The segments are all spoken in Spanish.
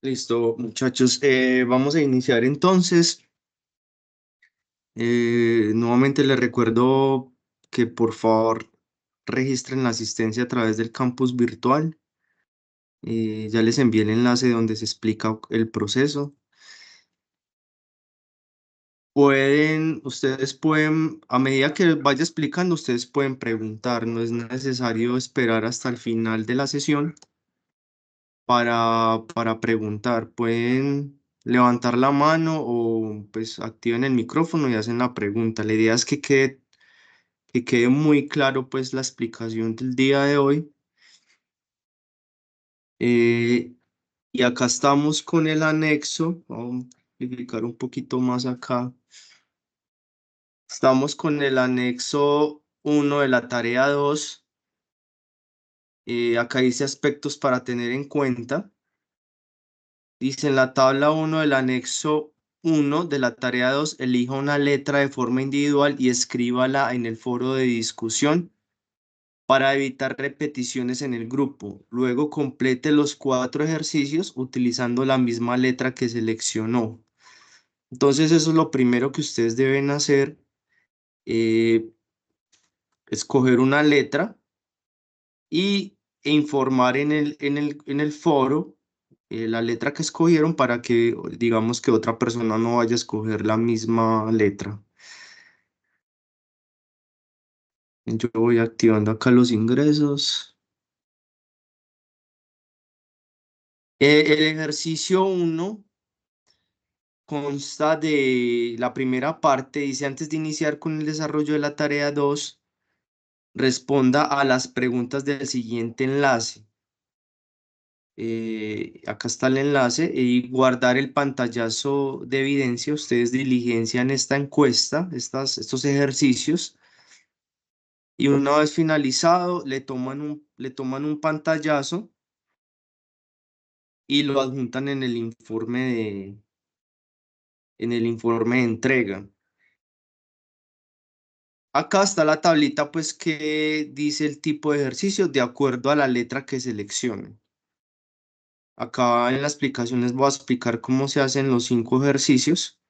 Listo, muchachos. Vamos a iniciar entonces. Nuevamente les recuerdo que por favor registren la asistencia a través del campus virtual. Ya les envié el enlace donde se explica el proceso. Ustedes pueden, a medida que vaya explicando, ustedes pueden preguntar. No es necesario esperar hasta el final de la sesión para preguntar. Pueden levantar la mano o pues activen el micrófono y hacen la pregunta. La idea es que quede muy claro pues la explicación del día de hoy. Eh, y acá estamos con el anexo. Vamos a explicar un poquito más acá. Estamos con el anexo 1 de la tarea 2. Acá dice aspectos para tener en cuenta. Dice en la tabla 1 del anexo 1 de la tarea 2, elija una letra de forma individual y escríbala en el foro de discusión para evitar repeticiones en el grupo. Luego complete los 4 ejercicios utilizando la misma letra que seleccionó. Entonces eso es lo primero que ustedes deben hacer, eh, escoger una letra e informar en el foro la letra que escogieron para que, digamos, que otra persona no vaya a escoger la misma letra. Yo voy activando acá los ingresos. El ejercicio 1 consta de la primera parte, dice antes de iniciar con el desarrollo de la tarea 2, responda a las preguntas del siguiente enlace. Acá está el enlace y guardar el pantallazo de evidencia. Ustedes diligencian esta encuesta, estos ejercicios, y una vez finalizado le toman un pantallazo y lo adjuntan en el informe de entrega. Acá está la tablita pues que dice el tipo de ejercicio de acuerdo a la letra que seleccionen. Acá en la explicación les voy a explicar cómo se hacen los 5 ejercicios.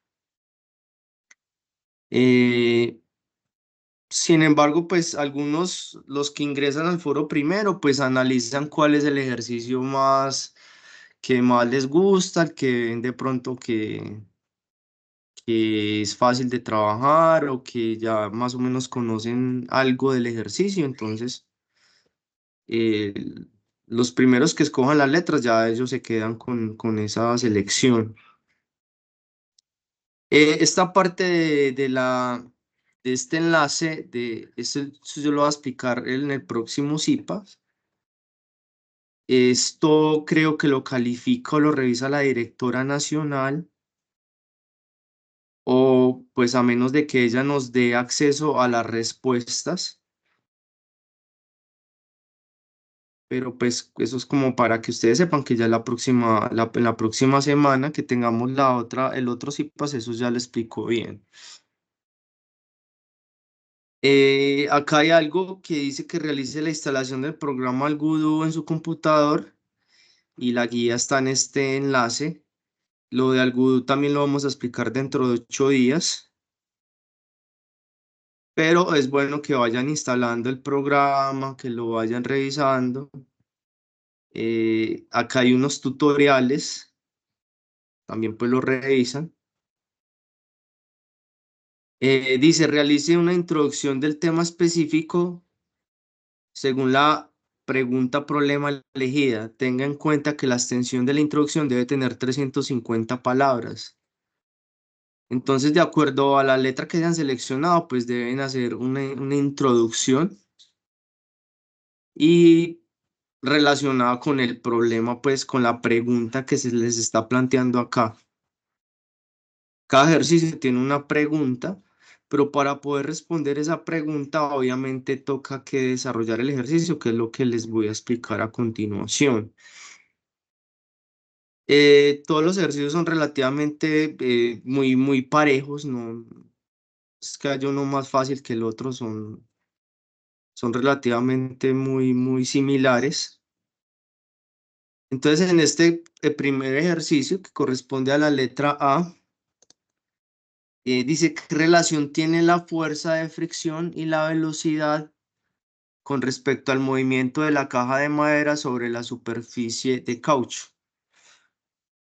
Eh, Sin embargo, pues algunos, los que ingresan al foro primero, pues analizan cuál es el ejercicio que más les gusta, el que ven de pronto que es fácil de trabajar o que ya más o menos conocen algo del ejercicio. Entonces, eh, los primeros que escojan las letras, ya ellos se quedan con esa selección. Esta parte de este enlace, eso yo lo voy a explicar en el próximo CIPA. Esto creo que lo califica o lo revisa la directora nacional o pues a menos de que ella nos dé acceso a las respuestas, pero pues eso es como para que ustedes sepan que ya en la próxima semana que tengamos el otro CIPAS, eso ya lo explico bien. Acá hay algo que dice que realice la instalación del programa Algudo en su computador y la guía está en este enlace. Lo de Algudo también lo vamos a explicar dentro de 8 días. Pero es bueno que vayan instalando el programa, que lo vayan revisando. Acá hay unos tutoriales, también pues lo revisan. Dice, realice una introducción del tema específico según la pregunta problema elegida. Tenga en cuenta que la extensión de la introducción debe tener 350 palabras. Entonces, de acuerdo a la letra que hayan seleccionado, pues deben hacer una introducción y relacionada con el problema, pues con la pregunta que se les está planteando acá. Cada ejercicio tiene una pregunta, pero para poder responder esa pregunta, obviamente toca que desarrollar el ejercicio, que es lo que les voy a explicar a continuación. Todos los ejercicios son relativamente muy, muy parejos, no es que haya uno más fácil que el otro, son relativamente muy, muy similares. Entonces, en este primer ejercicio que corresponde a la letra A, dice qué relación tiene la fuerza de fricción y la velocidad con respecto al movimiento de la caja de madera sobre la superficie de caucho.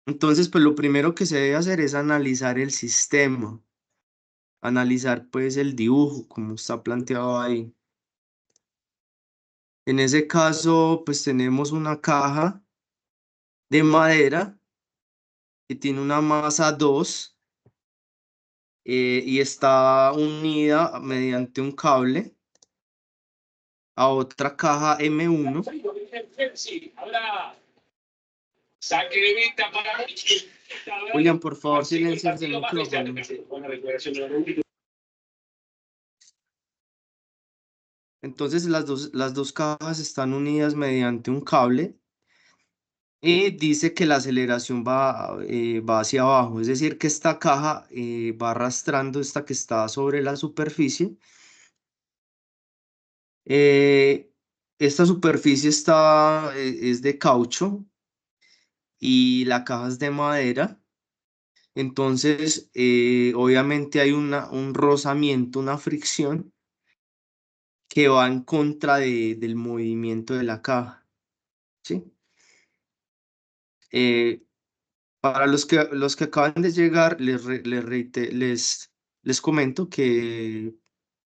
Entonces, pues lo primero que se debe hacer es analizar el sistema, analizar pues el dibujo, como está planteado ahí. En ese caso, pues tenemos una caja de madera que tiene una masa 2 y está unida mediante un cable a otra caja M1. William, por favor, silencia el micrófono. Entonces las dos cajas están unidas mediante un cable y dice que la aceleración va hacia abajo, es decir, que esta caja va arrastrando esta que está sobre la superficie. Esta superficie es de caucho y la caja es de madera. Entonces, obviamente hay un rozamiento, una fricción que va en contra del movimiento de la caja, ¿sí? Eh, para los que acaban de llegar, les comento que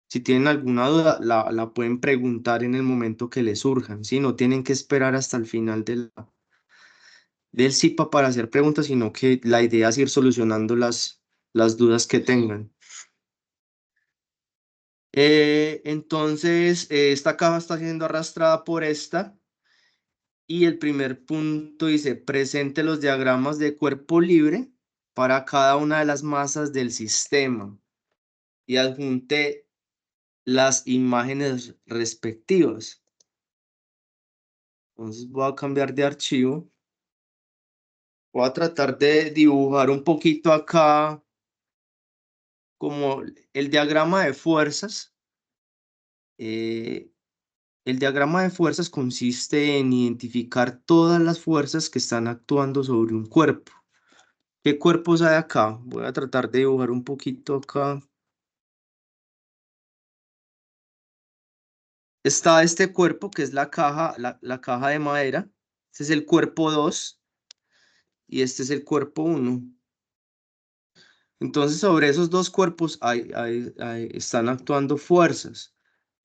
si tienen alguna duda, la pueden preguntar en el momento que les surjan, ¿sí? No tienen que esperar hasta el final del CIPA para hacer preguntas, sino que la idea es ir solucionando las dudas que tengan. Entonces, esta caja está siendo arrastrada por esta. Y el primer punto dice, presente los diagramas de cuerpo libre para cada una de las masas del sistema y adjunte las imágenes respectivas. Entonces voy a cambiar de archivo. Voy a tratar de dibujar un poquito acá como el diagrama de fuerzas. Eh, el diagrama de fuerzas consiste en identificar todas las fuerzas que están actuando sobre un cuerpo. ¿Qué cuerpos hay acá? Voy a tratar de dibujar un poquito acá. Está este cuerpo que es la caja, la caja de madera. Este es el cuerpo 2 y este es el cuerpo 1. Entonces sobre esos dos cuerpos están actuando fuerzas.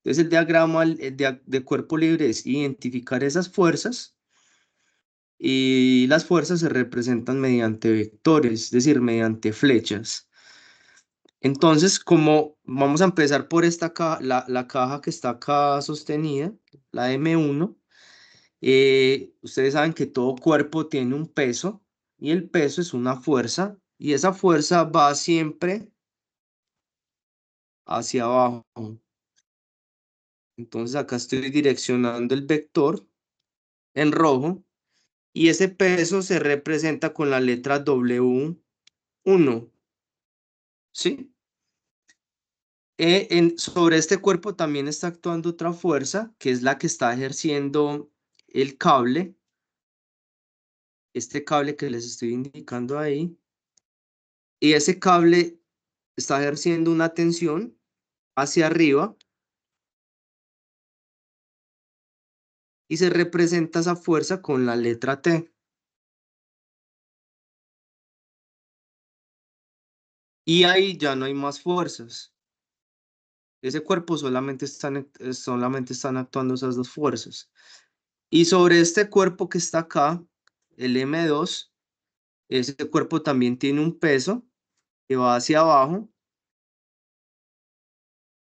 Entonces el diagrama de cuerpo libre es identificar esas fuerzas y las fuerzas se representan mediante vectores, es decir, mediante flechas. Entonces, como vamos a empezar por esta caja, la caja que está acá sostenida, la M1, ustedes saben que todo cuerpo tiene un peso y el peso es una fuerza y esa fuerza va siempre hacia abajo. Entonces acá estoy direccionando el vector en rojo y ese peso se representa con la letra W1, ¿sí? Sobre este cuerpo también está actuando otra fuerza, que es la que está ejerciendo el cable, este cable que les estoy indicando ahí, y ese cable está ejerciendo una tensión hacia arriba y se representa esa fuerza con la letra T. Y ahí ya no hay más fuerzas. Ese cuerpo solamente están actuando esas dos fuerzas. Y sobre este cuerpo que está acá, el M2, ese cuerpo también tiene un peso que va hacia abajo.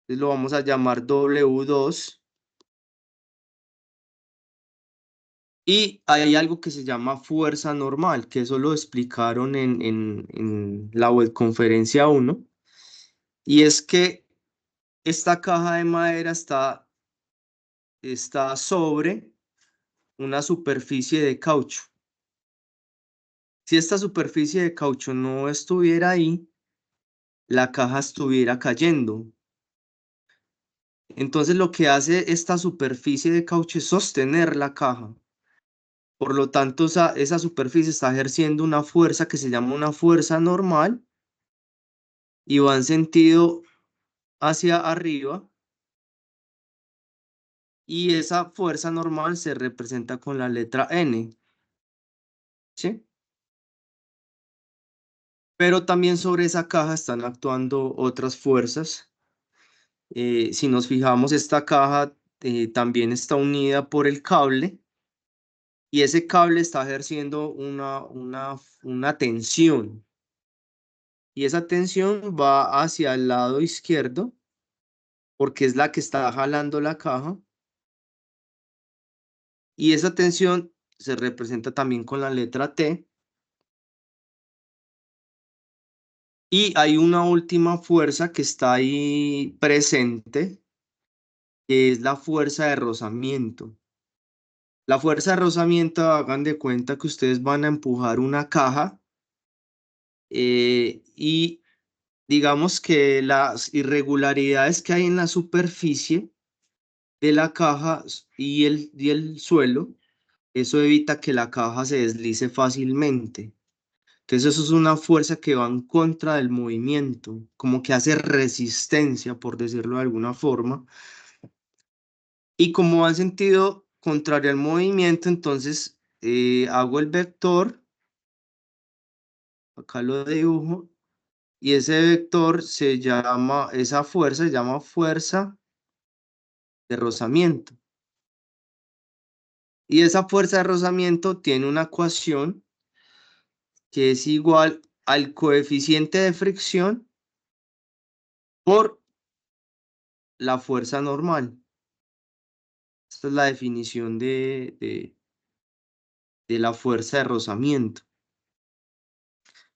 Entonces lo vamos a llamar W2. Y hay algo que se llama fuerza normal, que eso lo explicaron en la webconferencia 1. Y es que esta caja de madera está sobre una superficie de caucho. Si esta superficie de caucho no estuviera ahí, la caja estuviera cayendo. Entonces lo que hace esta superficie de caucho es sostener la caja. Por lo tanto, esa superficie está ejerciendo una fuerza que se llama una fuerza normal y va en sentido hacia arriba, y esa fuerza normal se representa con la letra N, ¿sí? Pero también sobre esa caja están actuando otras fuerzas. Si nos fijamos, esta caja también está unida por el cable, y ese cable está ejerciendo una tensión, y esa tensión va hacia el lado izquierdo porque es la que está jalando la caja, y esa tensión se representa también con la letra T. Y hay una última fuerza que está ahí presente, que es la fuerza de rozamiento. La fuerza de rozamiento, hagan de cuenta que ustedes van a empujar una caja, y digamos que las irregularidades que hay en la superficie de la caja y el suelo, eso evita que la caja se deslice fácilmente. Entonces eso es una fuerza que va en contra del movimiento, como que hace resistencia, por decirlo de alguna forma. Y como va en sentido contrario al movimiento, entonces hago el vector, acá lo dibujo, y ese vector esa fuerza se llama fuerza de rozamiento. Y esa fuerza de rozamiento tiene una ecuación que es igual al coeficiente de fricción por la fuerza normal. Esta es la definición de la fuerza de rozamiento.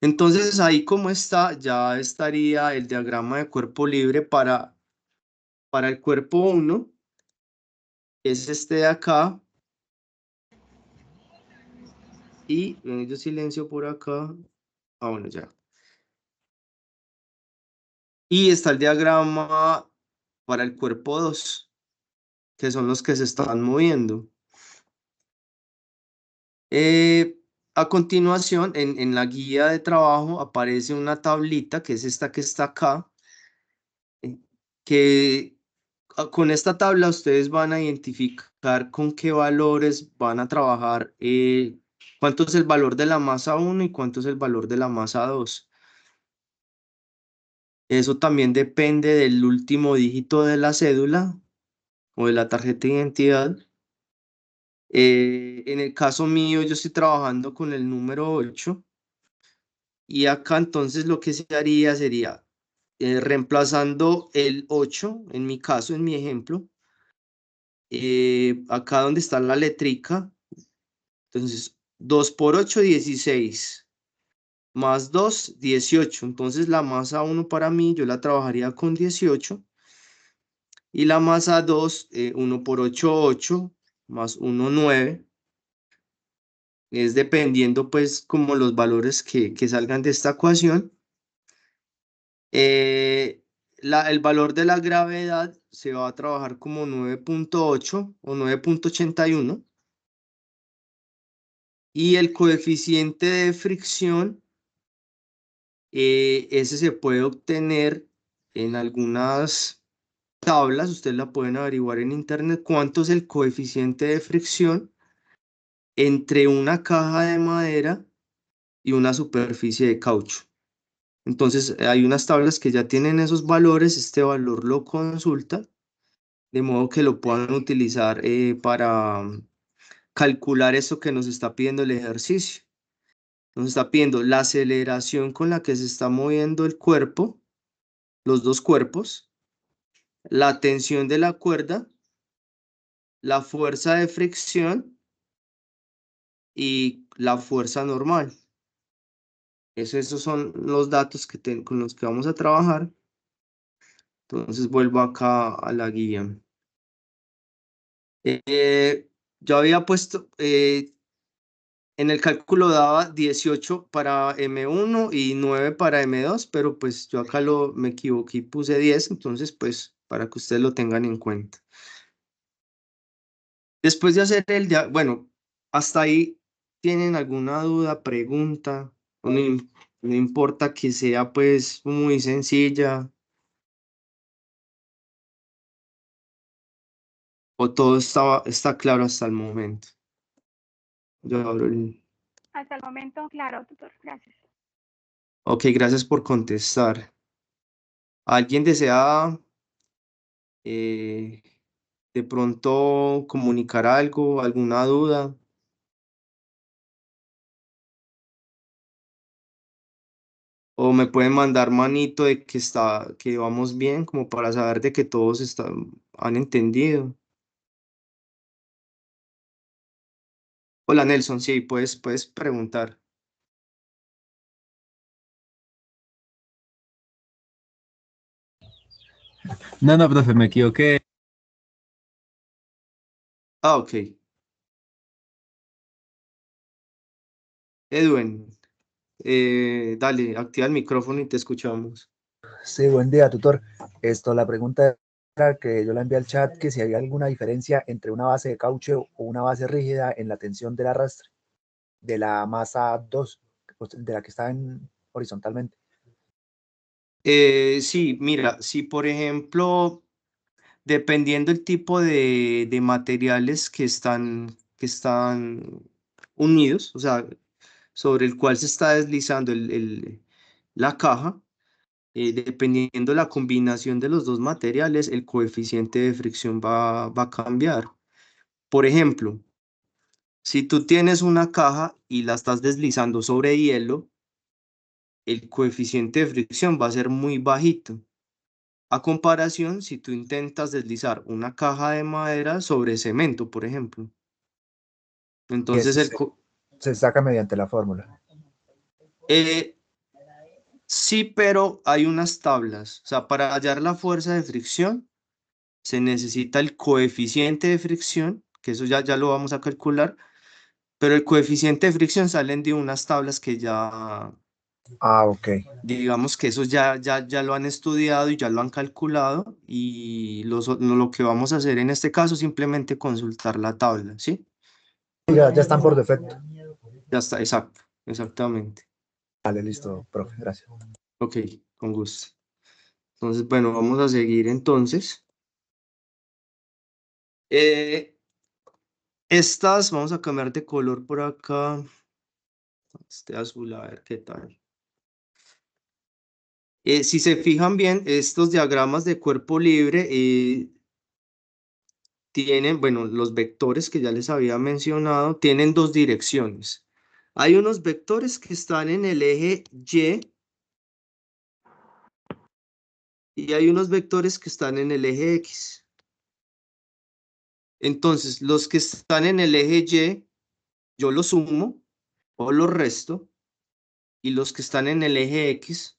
Entonces ahí como está, ya estaría el diagrama de cuerpo libre para el cuerpo 1, que es este de acá, y yo silencio por acá. Bueno, ya. Y está el diagrama para el cuerpo 2, que son los que se están moviendo. Eh, a continuación, en la guía de trabajo aparece una tablita, que es esta que está acá, que con esta tabla ustedes van a identificar con qué valores van a trabajar, cuánto es el valor de la masa 1 y cuánto es el valor de la masa 2. Eso también depende del último dígito de la cédula o de la tarjeta de identidad. En el caso mío, yo estoy trabajando con el número 8, y acá entonces lo que se haría sería, reemplazando el 8, en mi caso, en mi ejemplo, acá donde está la letrica, entonces 2 por 8, 16, más 2, 18. Entonces la masa 1 para mí, yo la trabajaría con 18, y la masa 2, 1 por 8, 8, más 1, 9. Es dependiendo pues como los valores que salgan de esta ecuación. Eh, el valor de la gravedad se va a trabajar como 9.8 o 9.81, y el coeficiente de fricción, ese se puede obtener en algunas tablas. Ustedes la pueden averiguar en internet, cuánto es el coeficiente de fricción entre una caja de madera y una superficie de caucho. Entonces hay unas tablas que ya tienen esos valores, este valor lo consulta, de modo que lo puedan utilizar para calcular eso que nos está pidiendo el ejercicio. Nos está pidiendo la aceleración con la que se está moviendo el cuerpo, los dos cuerpos, la tensión de la cuerda, la fuerza de fricción y la fuerza normal. Esos son los datos con los que vamos a trabajar. Entonces vuelvo acá a la guía. Yo había puesto, en el cálculo daba 18 para M1 y 9 para M2, pero pues yo acá me equivoqué y puse 10, entonces pues para que ustedes lo tengan en cuenta. Después de hacer bueno, ¿Hasta ahí tienen alguna duda, pregunta? No importa que sea pues muy sencilla o todo está claro hasta el momento. Yo abro Hasta el momento, claro, tutor. Gracias. Ok, gracias por contestar. ¿Alguien desea eh, de pronto comunicar algo, alguna duda? O me pueden mandar manito de que vamos bien, como para saber de que todos han entendido. Hola Nelson, sí, puedes preguntar. No, no, profe, me equivoqué. Ah, ok. Edwin, dale, activa el micrófono y te escuchamos. Sí, buen día, tutor. La pregunta era que yo la envié al chat, que si había alguna diferencia entre una base de caucho o una base rígida en la tensión del arrastre de la masa 2, pues, de la que está horizontalmente. Sí, mira, si por ejemplo, dependiendo el tipo de materiales que están unidos, o sea, sobre el cual se está deslizando la caja, dependiendo la combinación de los dos materiales, el coeficiente de fricción va a cambiar. Por ejemplo, si tú tienes una caja y la estás deslizando sobre hielo, el coeficiente de fricción va a ser muy bajito. A comparación, si tú intentas deslizar una caja de madera sobre cemento, por ejemplo. Y Entonces, eso se saca mediante la fórmula. eh, sí, pero hay unas tablas. O sea, para hallar la fuerza de fricción, se necesita el coeficiente de fricción, que eso ya lo vamos a calcular, pero el coeficiente de fricción salen de unas tablas que ya, Ah, ok. digamos que eso ya lo han estudiado y ya lo han calculado y lo que vamos a hacer en este caso es simplemente consultar la tabla, ¿sí? Ya están por defecto. Ya está, exacto, exactamente. Vale, listo, profe, gracias. Ok, con gusto. Entonces, bueno, vamos a seguir entonces. Vamos a cambiar de color por acá. Este azul, a ver qué tal. Si se fijan bien, estos diagramas de cuerpo libre tienen, bueno, los vectores que ya les había mencionado, tienen dos direcciones. Hay unos vectores que están en el eje Y hay unos vectores que están en el eje X. Entonces, los que están en el eje Y, yo los sumo o los resto, y los que están en el eje X,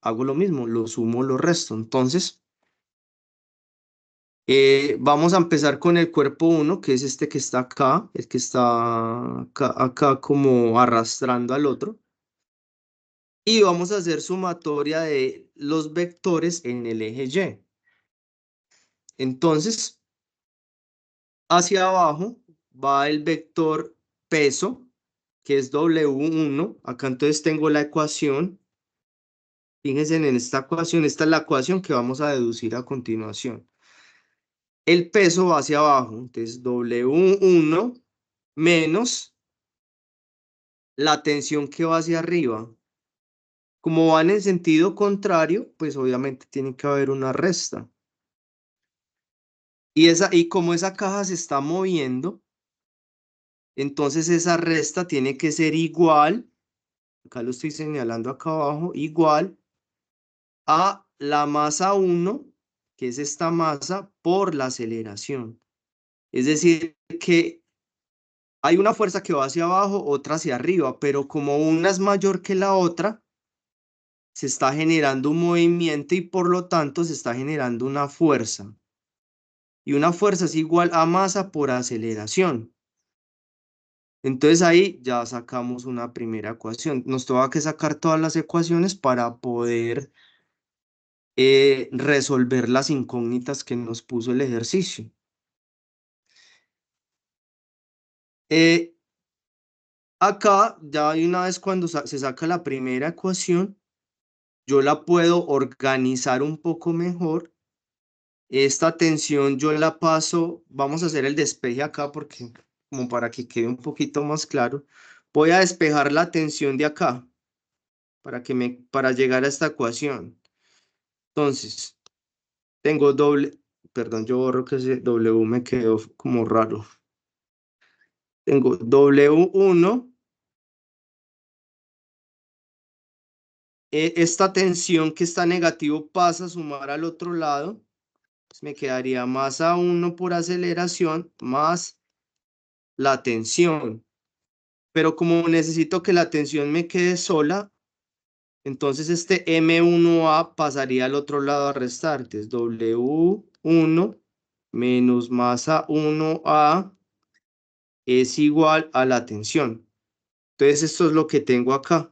hago lo mismo, los sumo o los resto. Entonces, vamos a empezar con el cuerpo 1, que es este que está acá, el que está acá como arrastrando al otro. Y vamos a hacer sumatoria de los vectores en el eje Y. Entonces, hacia abajo va el vector peso, que es W1. Acá entonces tengo la ecuación. Fíjense en esta ecuación, esta es la ecuación que vamos a deducir a continuación. El peso va hacia abajo, entonces W1 menos la tensión que va hacia arriba. Como van en sentido contrario, pues obviamente tiene que haber una resta. Y como esa caja se está moviendo, entonces esa resta tiene que ser igual, acá lo estoy señalando acá abajo, igual a la masa 1, que es esta masa, por la aceleración. Es decir, que hay una fuerza que va hacia abajo, otra hacia arriba, pero como una es mayor que la otra, se está generando un movimiento y por lo tanto se está generando una fuerza. Y una fuerza es igual a masa por aceleración. Entonces ahí ya sacamos una primera ecuación. Nos toca que sacar todas las ecuaciones para poder resolver las incógnitas que nos puso el ejercicio. Acá, ya de una vez cuando se saca la primera ecuación, yo la puedo organizar un poco mejor. Esta tensión yo la paso, vamos a hacer el despeje acá porque como para que quede un poquito más claro. Voy a despejar la tensión de acá para llegar a esta ecuación. Entonces, tengo perdón, yo borro que ese W me quedó como raro. Tengo W1. Esta tensión que está negativo pasa a sumar al otro lado. Pues me quedaría masa 1 por aceleración más la tensión. Pero como necesito que la tensión me quede sola, entonces este M1A pasaría al otro lado a restar. Entonces W1 menos masa 1A es igual a la tensión. Entonces esto es lo que tengo acá.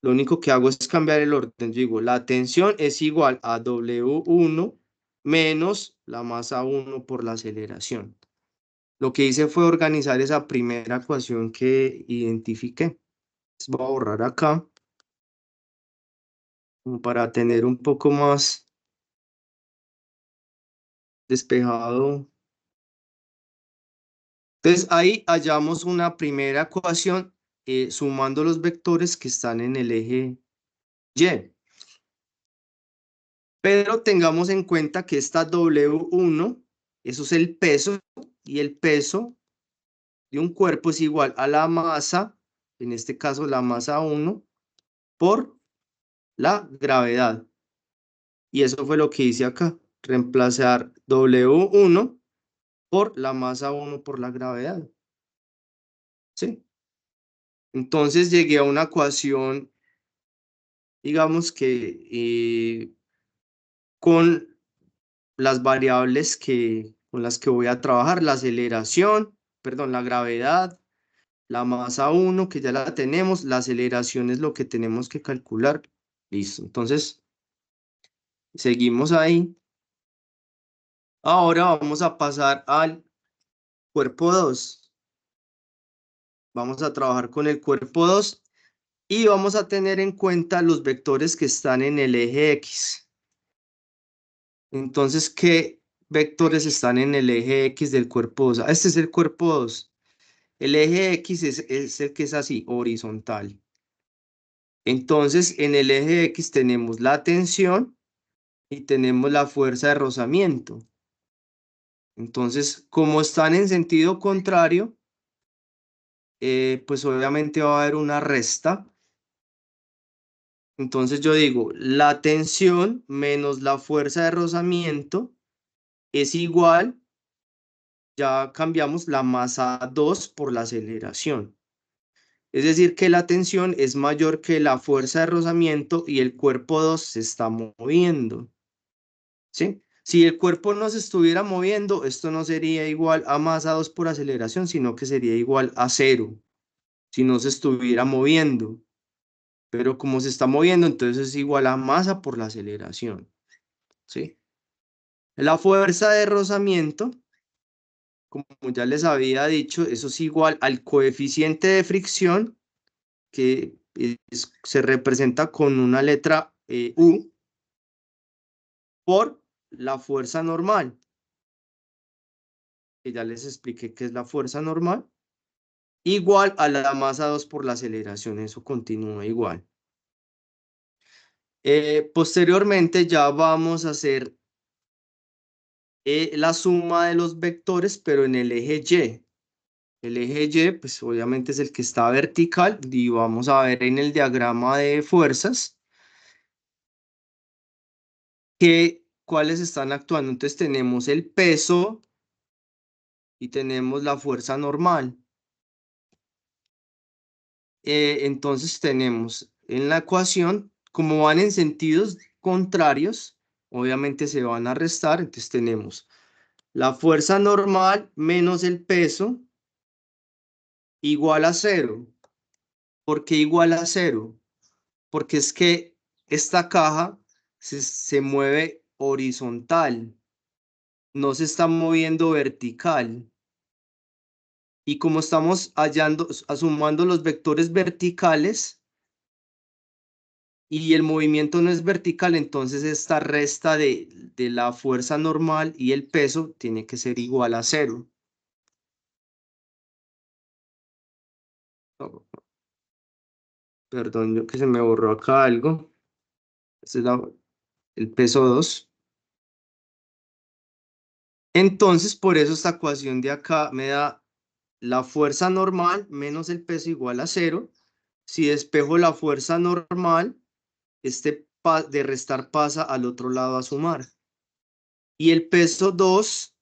Lo único que hago es cambiar el orden. Yo digo, la tensión es igual a W1 menos la masa 1 por la aceleración. Lo que hice fue organizar esa primera ecuación que identifiqué. Entonces voy a borrar acá, como para tener un poco más despejado. Entonces ahí hallamos una primera ecuación sumando los vectores que están en el eje Y. Pero tengamos en cuenta que esta W1, eso es el peso, y el peso de un cuerpo es igual a la masa, en este caso la masa 1, por la gravedad. Y eso fue lo que hice acá, reemplazar W1 por la masa 1 por la gravedad. ¿Sí? Entonces llegué a una ecuación, digamos que con las variables con las que voy a trabajar, la aceleración, perdón, la gravedad, la masa 1, que ya la tenemos, la aceleración es lo que tenemos que calcular. Listo, entonces seguimos ahí. Ahora vamos a pasar al cuerpo 2. Vamos a trabajar con el cuerpo 2 y vamos a tener en cuenta los vectores que están en el eje X. Entonces, ¿qué vectores están en el eje X del cuerpo 2? Este es el cuerpo 2. El eje X es el que es así, horizontal. Entonces, en el eje X tenemos la tensión y tenemos la fuerza de rozamiento. Entonces, como están en sentido contrario, pues obviamente va a haber una resta. Entonces yo digo, la tensión menos la fuerza de rozamiento es igual, ya cambiamos la masa 2 por la aceleración. Es decir, que la tensión es mayor que la fuerza de rozamiento y el cuerpo 2 se está moviendo. ¿Sí? Si el cuerpo no se estuviera moviendo, esto no sería igual a masa 2 por aceleración, sino que sería igual a 0, si no se estuviera moviendo. Pero como se está moviendo, entonces es igual a masa por la aceleración. ¿Sí? La fuerza de rozamiento, como ya les había dicho, eso es igual al coeficiente de fricción, que se representa con una letra U, por la fuerza normal, que ya les expliqué qué es la fuerza normal, igual a la masa 2 por la aceleración, eso continúa igual. Posteriormente ya vamos a hacer la suma de los vectores, pero en el eje Y. El eje Y, pues obviamente es el que está vertical, y vamos a ver en el diagrama de fuerzas cuáles están actuando. Entonces tenemos el peso y tenemos la fuerza normal. Entonces tenemos en la ecuación, como van en sentidos contrarios, obviamente se van a restar, entonces tenemos la fuerza normal menos el peso igual a 0. ¿Por qué igual a 0? Porque es que esta caja se mueve horizontal, no se está moviendo vertical. Y como estamos sumando los vectores verticales y el movimiento no es vertical, entonces esta resta de la fuerza normal y el peso tiene que ser igual a 0. Perdón, yo que se me borró acá algo. Este es el peso 2. Entonces, por eso esta ecuación de acá me da la fuerza normal menos el peso igual a 0. Si despejo la fuerza normal, de restar pasa al otro lado a sumar. Y el peso 2,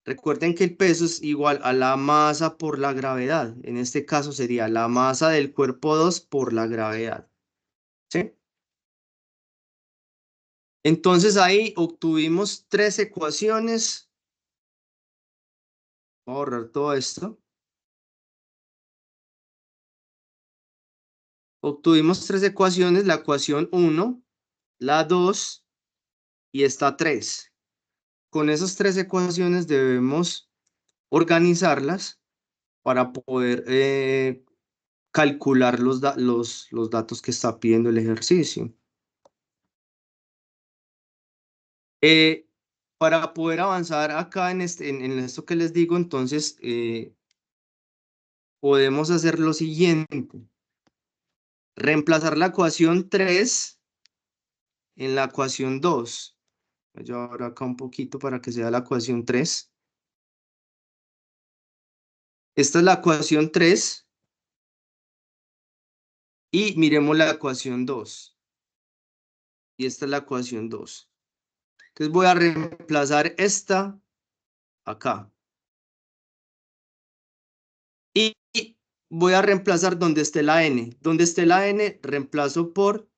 recuerden que el peso es igual a la masa por la gravedad. En este caso sería la masa del cuerpo 2 por la gravedad. ¿Sí? Entonces ahí obtuvimos 3 ecuaciones. Voy a borrar todo esto. Obtuvimos 3 ecuaciones, la ecuación 1, la 2 y esta 3. Con esas 3 ecuaciones debemos organizarlas para poder calcular los datos que está pidiendo el ejercicio. Para poder avanzar acá en esto que les digo, entonces podemos hacer lo siguiente. Reemplazar la ecuación 3 en la ecuación 2. Voy a llevar acá un poquito para que sea la ecuación 3. Esta es la ecuación 3. Y miremos la ecuación 2. Y esta es la ecuación 2. Entonces voy a reemplazar esta acá. Y voy a reemplazar donde esté la n. Donde esté la n, reemplazo por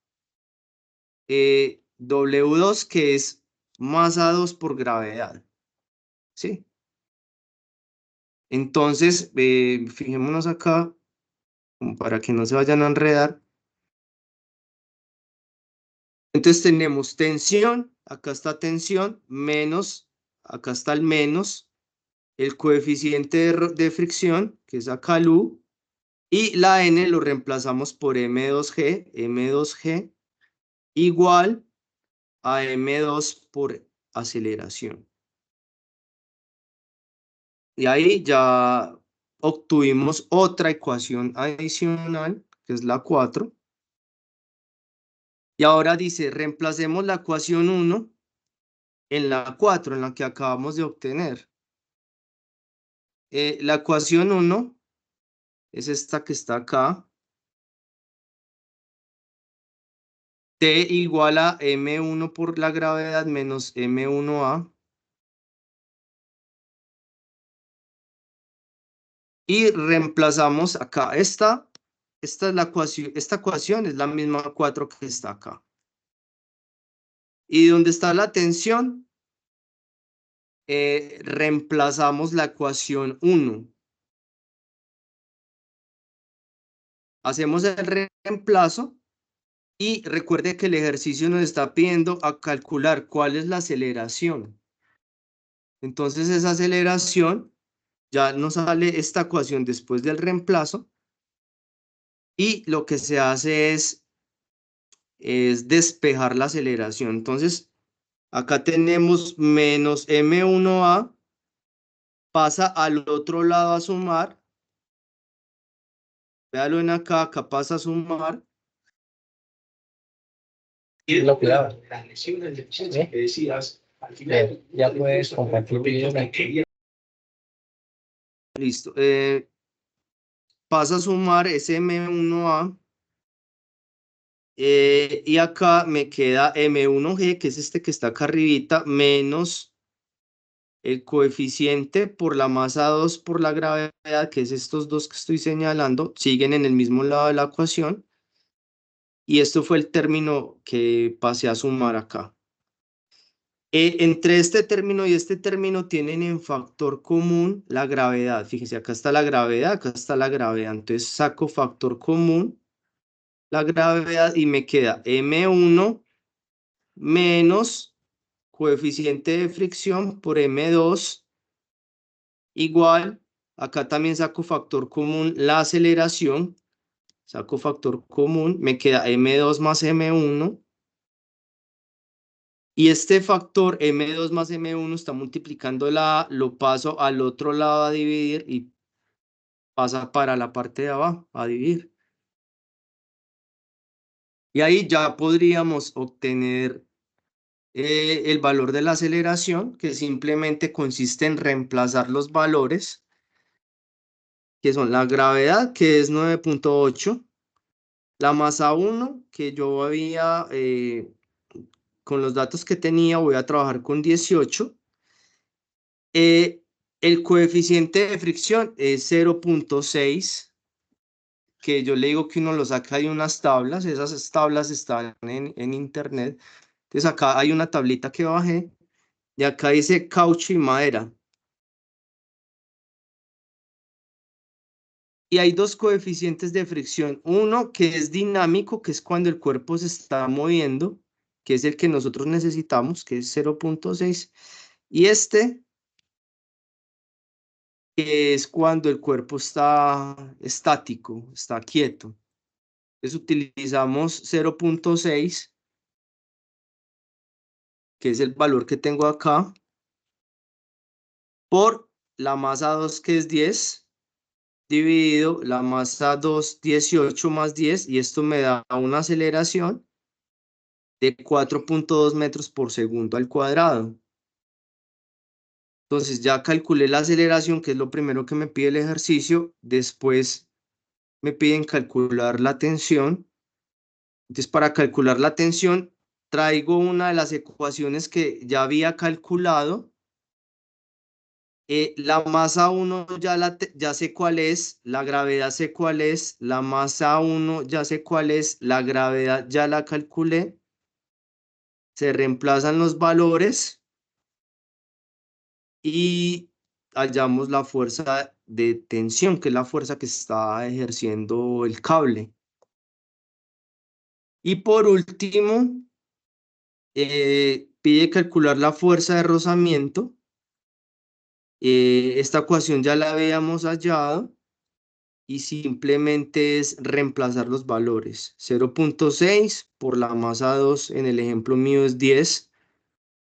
W2, que es masa 2 por gravedad. ¿Sí? Entonces, fijémonos acá, como para que no se vayan a enredar. Entonces tenemos tensión, acá está tensión, menos, acá está el menos, el coeficiente de fricción, que es acá el U, y la N lo reemplazamos por M2G igual a M2 por aceleración. Y ahí ya obtuvimos otra ecuación adicional, que es la 4. Y ahora dice, reemplacemos la ecuación 1 en la 4, en la que acabamos de obtener. La ecuación 1 es esta que está acá. T igual a M1 por la gravedad menos M1A. Y reemplazamos acá. Esta es la ecuación, esta ecuación es la misma 4 que está acá. Y donde está la tensión, reemplazamos la ecuación 1. Hacemos el reemplazo y recuerde que el ejercicio nos está pidiendo a calcular cuál es la aceleración. Entonces esa aceleración ya nos sale esta ecuación después del reemplazo y lo que se hace es despejar la aceleración. Entonces acá tenemos menos M1A, pasa al otro lado a sumar. Véalo en acá, acá pasa a sumar. Y lo cuidaba. Ya puedes compartir videos aquí. Listo. Pasa a sumar ese M1A. Y acá me queda M1G, que es este que está acá arribita, menos el coeficiente por la masa 2 por la gravedad, que es estos dos que estoy señalando, siguen en el mismo lado de la ecuación. Y esto fue el término que pasé a sumar acá. Entre este término y este término tienen en factor común la gravedad. Fíjense, acá está la gravedad, acá está la gravedad. Entonces saco factor común, la gravedad, y me queda M1 menos coeficiente de fricción por M2 Igual, acá también saco factor común la aceleración. Saco factor común, me queda M2 más M1. Y este factor M2 más M1 está multiplicando lo paso al otro lado a dividir y pasa para la parte de abajo a dividir. Y ahí ya podríamos obtener el valor de la aceleración, que simplemente consiste en reemplazar los valores, que son la gravedad, que es 9.8, la masa 1, que yo había, con los datos que tenía, voy a trabajar con 18. El coeficiente de fricción es 0.6, que yo le digo que uno lo saca de unas tablas, esas tablas están en internet. Entonces acá hay una tablita que bajé y acá dice caucho y madera. Y hay dos coeficientes de fricción. Uno que es dinámico, que es cuando el cuerpo se está moviendo, que es el que nosotros necesitamos, que es 0.6. Y este, que es cuando el cuerpo está estático, está quieto. Entonces utilizamos 0.6, que es el valor que tengo acá, por la masa 2, que es 10, dividido la masa 2, 18 más 10, y esto me da una aceleración de 4.2 metros por segundo al cuadrado. Entonces ya calculé la aceleración, que es lo primero que me pide el ejercicio. Después me piden calcular la tensión. Entonces, para calcular la tensión, traigo una de las ecuaciones que ya había calculado. La masa 1 ya sé cuál es, la gravedad sé cuál es, la masa 1 ya sé cuál es, la gravedad ya la calculé. Se reemplazan los valores y hallamos la fuerza de tensión, que es la fuerza que está ejerciendo el cable. Y por último, pide calcular la fuerza de rozamiento. Esta ecuación ya la habíamos hallado y simplemente es reemplazar los valores. 0.6 por la masa 2, en el ejemplo mío es 10,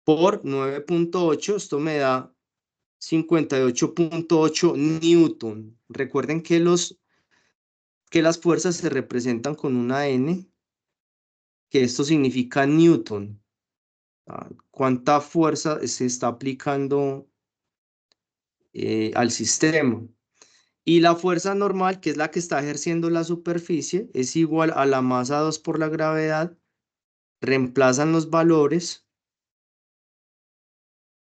por 9.8, esto me da 58.8 newton. Recuerden que las fuerzas se representan con una N, que esto significa newton. ¿Cuánta fuerza se está aplicando al sistema? Y la fuerza normal, que es la que está ejerciendo la superficie, es igual a la masa 2 por la gravedad. Reemplazan los valores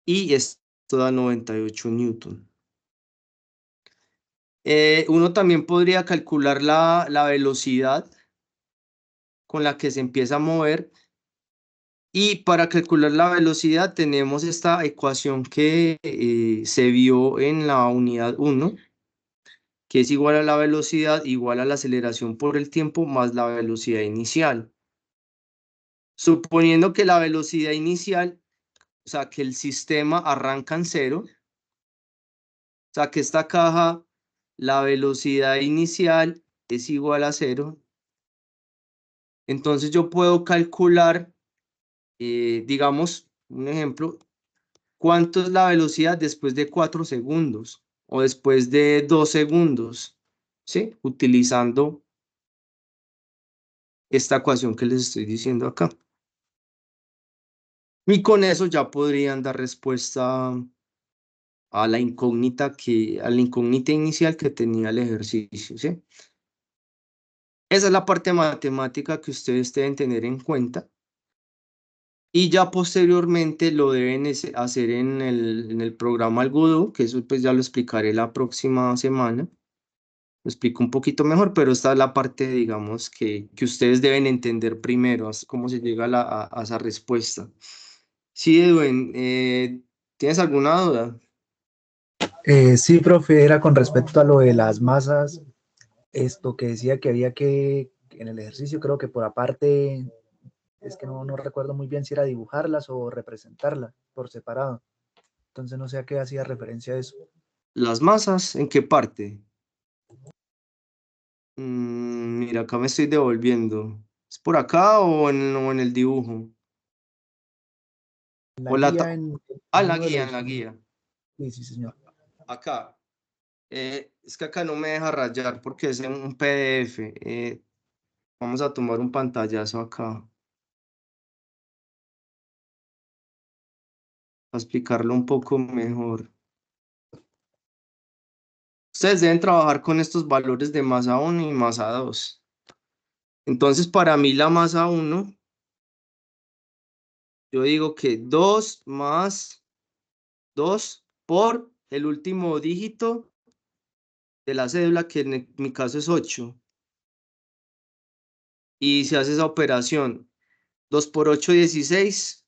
y esto da 98 newton. Uno también podría calcular la velocidad con la que se empieza a mover. Y para calcular la velocidad tenemos esta ecuación que se vio en la unidad 1, que es igual a la velocidad igual a la aceleración por el tiempo más la velocidad inicial. Suponiendo que la velocidad inicial, o sea, que el sistema arranca en 0, o sea, que esta caja, la velocidad inicial es igual a 0, entonces yo puedo calcular, digamos, un ejemplo, cuánto es la velocidad después de 4 segundos o después de 2 segundos, ¿sí? Utilizando esta ecuación que les estoy diciendo acá. Y con eso ya podrían dar respuesta a la incógnita inicial que tenía el ejercicio, ¿sí? Esa es la parte matemática que ustedes deben tener en cuenta. Y ya posteriormente lo deben hacer en el programa Algodoo, que eso pues ya lo explicaré la próxima semana. Lo explico un poquito mejor, pero esta es la parte, digamos, que ustedes deben entender primero, cómo se llega a esa respuesta. Sí, Edwin, ¿tienes alguna duda? Sí, profe, era con respecto a lo de las masas, esto que decía que había que, en el ejercicio creo que por aparte, es que no recuerdo muy bien si era dibujarlas o representarlas por separado. Entonces no sé a qué hacía referencia a eso. las masas, ¿en qué parte? Mira, acá me estoy devolviendo. ¿Es por acá o en el dibujo? La O la guía en la uno de guía, en los... la guía. Sí, sí, señor. Acá. Es que acá no me deja rayar porque es en un PDF. Vamos a tomar un pantallazo acá para explicarlo un poco mejor. Ustedes deben trabajar con estos valores de masa 1 y masa 2. Entonces, para mí la masa 1, yo digo que 2 más 2 por el último dígito de la cédula, que en mi caso es 8. Y se hace esa operación. 2 por 8, 16,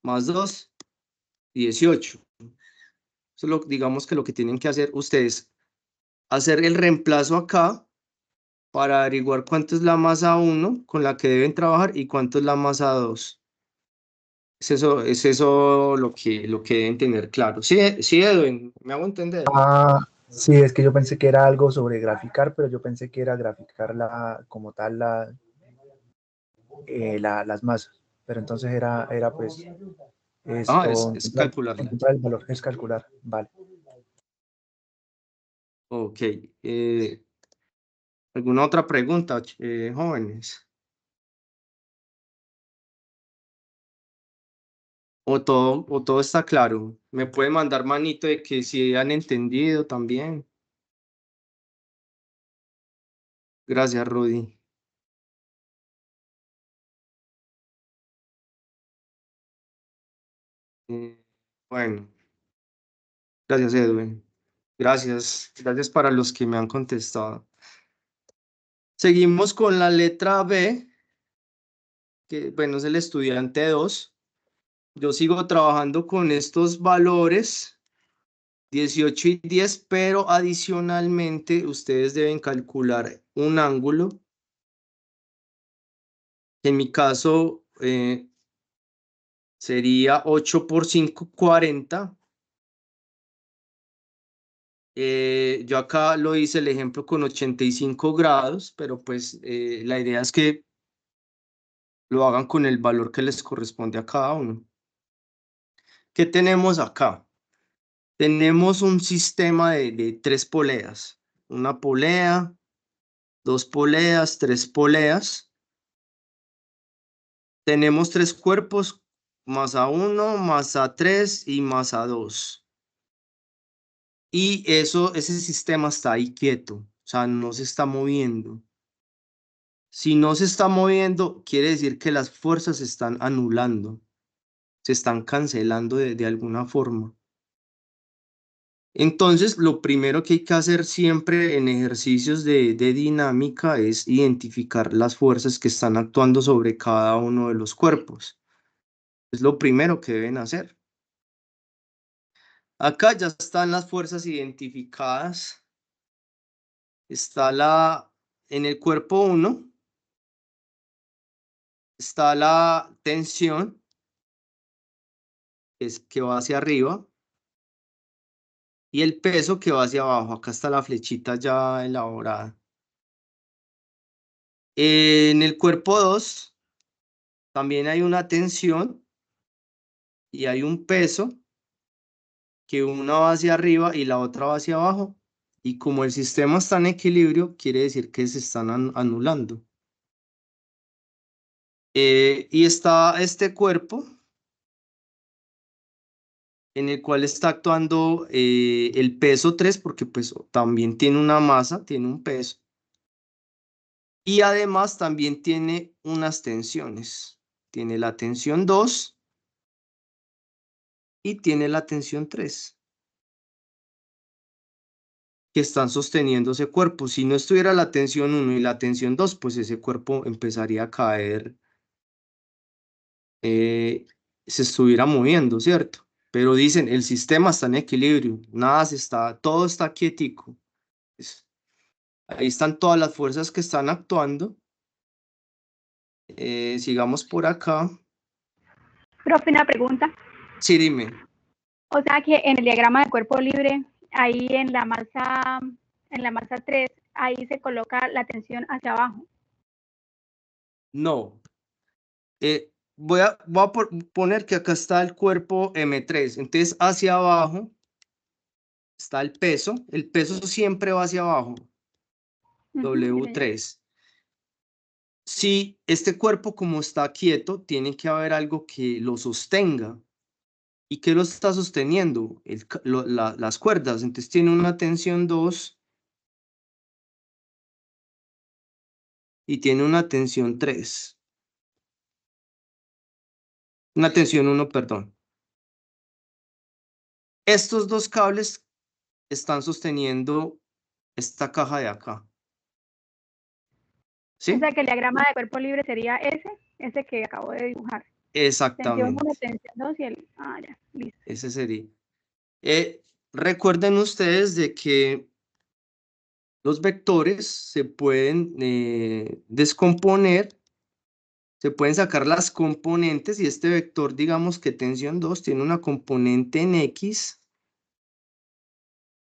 más 2, 18. Eso es digamos que lo que tienen que hacer ustedes. Hacer el reemplazo acá para averiguar cuánto es la masa 1 con la que deben trabajar y cuánto es la masa 2. Es eso lo que deben tener claro. Sí, sí, Edwin, ¿me hago entender? Ah, sí, es que yo pensé que era algo sobre graficar, pero yo pensé que era graficar como tal las masas. Pero entonces era pues esto, Es calcularla. encontrar el valor, es calcular. Vale. Ok. ¿Alguna otra pregunta, jóvenes? ¿O todo está claro? ¿Me pueden mandar manito de que si han entendido también? Gracias, Rudy. Eh, bueno, gracias, Edwin. Gracias para los que me han contestado. Seguimos con la letra B, que bueno, es el estudiante 2. Yo sigo trabajando con estos valores 18 y 10, pero adicionalmente ustedes deben calcular un ángulo. En mi caso sería 8 por 5, 40. Yo acá lo hice el ejemplo con 85 grados, pero pues la idea es que lo hagan con el valor que les corresponde a cada uno. ¿Qué tenemos acá? Tenemos un sistema de 3 poleas. Una polea, 2 poleas, 3 poleas. Tenemos 3 cuerpos, masa 1, masa 3 y masa 2. Y ese sistema está ahí quieto, o sea, no se está moviendo. Si no se está moviendo, quiere decir que las fuerzas se están anulando, se están cancelando de alguna forma. Entonces, lo primero que hay que hacer siempre en ejercicios de dinámica es identificar las fuerzas que están actuando sobre cada uno de los cuerpos. Es lo primero que deben hacer. Acá ya están las fuerzas identificadas. En el cuerpo 1, está la tensión, que va hacia arriba, y el peso que va hacia abajo. Acá está la flechita ya elaborada. En el cuerpo 2 también hay una tensión y hay un peso, que una va hacia arriba y la otra va hacia abajo. Y como el sistema está en equilibrio, quiere decir que se están anulando. Y está este cuerpo en el cual está actuando el peso 3, porque pues también tiene una masa, tiene un peso. Y además también tiene unas tensiones. Tiene la tensión 2 y tiene la tensión 3, que están sosteniendo ese cuerpo. Si no estuviera la tensión 1 y la tensión 2, pues ese cuerpo empezaría a caer, se estuviera moviendo, ¿cierto? Pero dicen, el sistema está en equilibrio, todo está quietico. Ahí están todas las fuerzas que están actuando. Sigamos por acá. Profe, una pregunta. Sí, dime. O sea que en el diagrama de cuerpo libre ahí en la masa 3, ahí se coloca la tensión hacia abajo. No. Voy a poner que acá está el cuerpo M3. Entonces, hacia abajo está el peso. El peso siempre va hacia abajo. W3. Si este cuerpo como está quieto, tiene que haber algo que lo sostenga. ¿Y qué lo está sosteniendo? Las cuerdas. Entonces tiene una tensión 2 y tiene una tensión 3. Una tensión 1, perdón. Estos dos cables están sosteniendo esta caja de acá. ¿Sí? O sea que el diagrama de cuerpo libre sería ese que acabo de dibujar. Tensión 1, Exactamente. tensión 2 y el... ya, listo. Ese sería. Recuerden ustedes de que los vectores se pueden descomponer, se pueden sacar las componentes y este vector, digamos que tensión 2 tiene una componente en X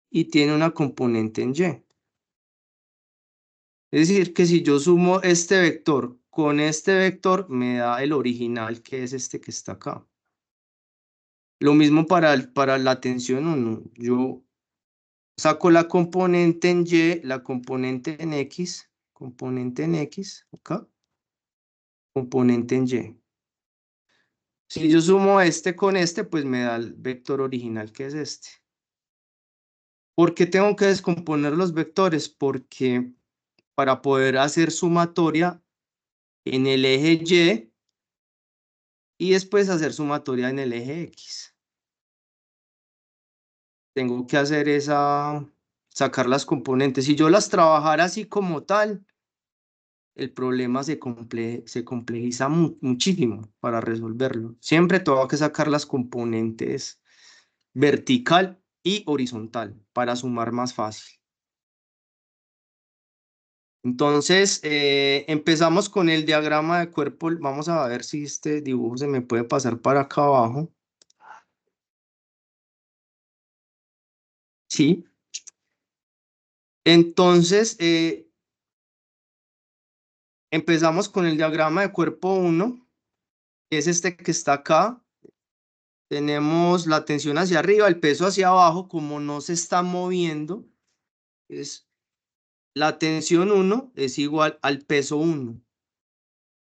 y tiene una componente en Y. Es decir, que si yo sumo este vector con este vector, me da el original, que es este que está acá. Lo mismo para la tensión 1. Yo saco la componente en Y, la componente en X, acá, componente en Y. Si yo sumo este con este, pues me da el vector original, que es este. ¿Por qué tengo que descomponer los vectores? Porque para poder hacer sumatoria en el eje Y después hacer sumatoria en el eje X. Tengo que hacer sacar las componentes. Si yo las trabajara así como tal, el problema se complejiza muchísimo para resolverlo. Siempre tengo que sacar las componentes vertical y horizontal para sumar más fácil. Entonces, empezamos con el diagrama de cuerpo. Vamos a ver si este dibujo se me puede pasar para acá abajo. Sí. Entonces, empezamos con el diagrama de cuerpo 1, que es este que está acá. Tenemos la tensión hacia arriba, el peso hacia abajo, como no se está moviendo, la tensión 1 es igual al peso 1.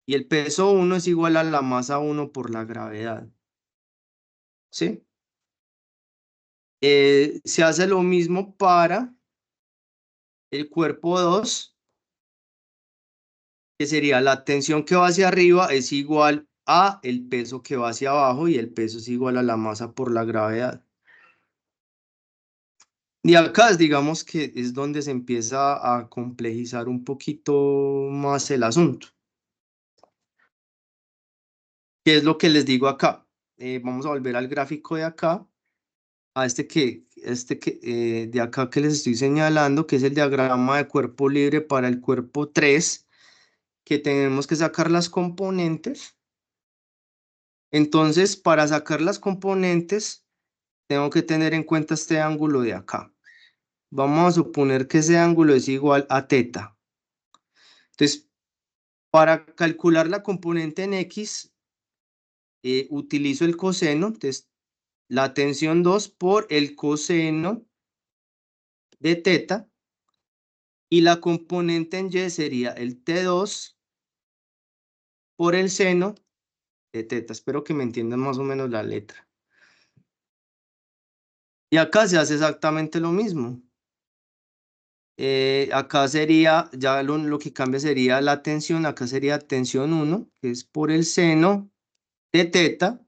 Y el peso 1 es igual a la masa 1 por la gravedad. ¿Sí? Se hace lo mismo para el cuerpo 2, que sería la tensión que va hacia arriba es igual a el peso que va hacia abajo y el peso es igual a la masa por la gravedad. Y acá digamos que es donde se empieza a complejizar un poquito más el asunto. ¿Qué es lo que les digo acá? Vamos a volver al gráfico de acá, a de acá que les estoy señalando, que es el diagrama de cuerpo libre para el cuerpo 3, que tenemos que sacar las componentes. Entonces, para sacar las componentes, tengo que tener en cuenta este ángulo de acá. Vamos a suponer que ese ángulo es igual a θ. Entonces, para calcular la componente en X, utilizo el coseno. Entonces, la tensión 2 por el coseno de θ. Y la componente en Y sería el T2 por el seno de θ. Espero que me entiendan más o menos la letra. Y acá se hace exactamente lo mismo. Acá sería, ya lo que cambia sería la tensión, acá sería tensión 1, que es por el seno de θ,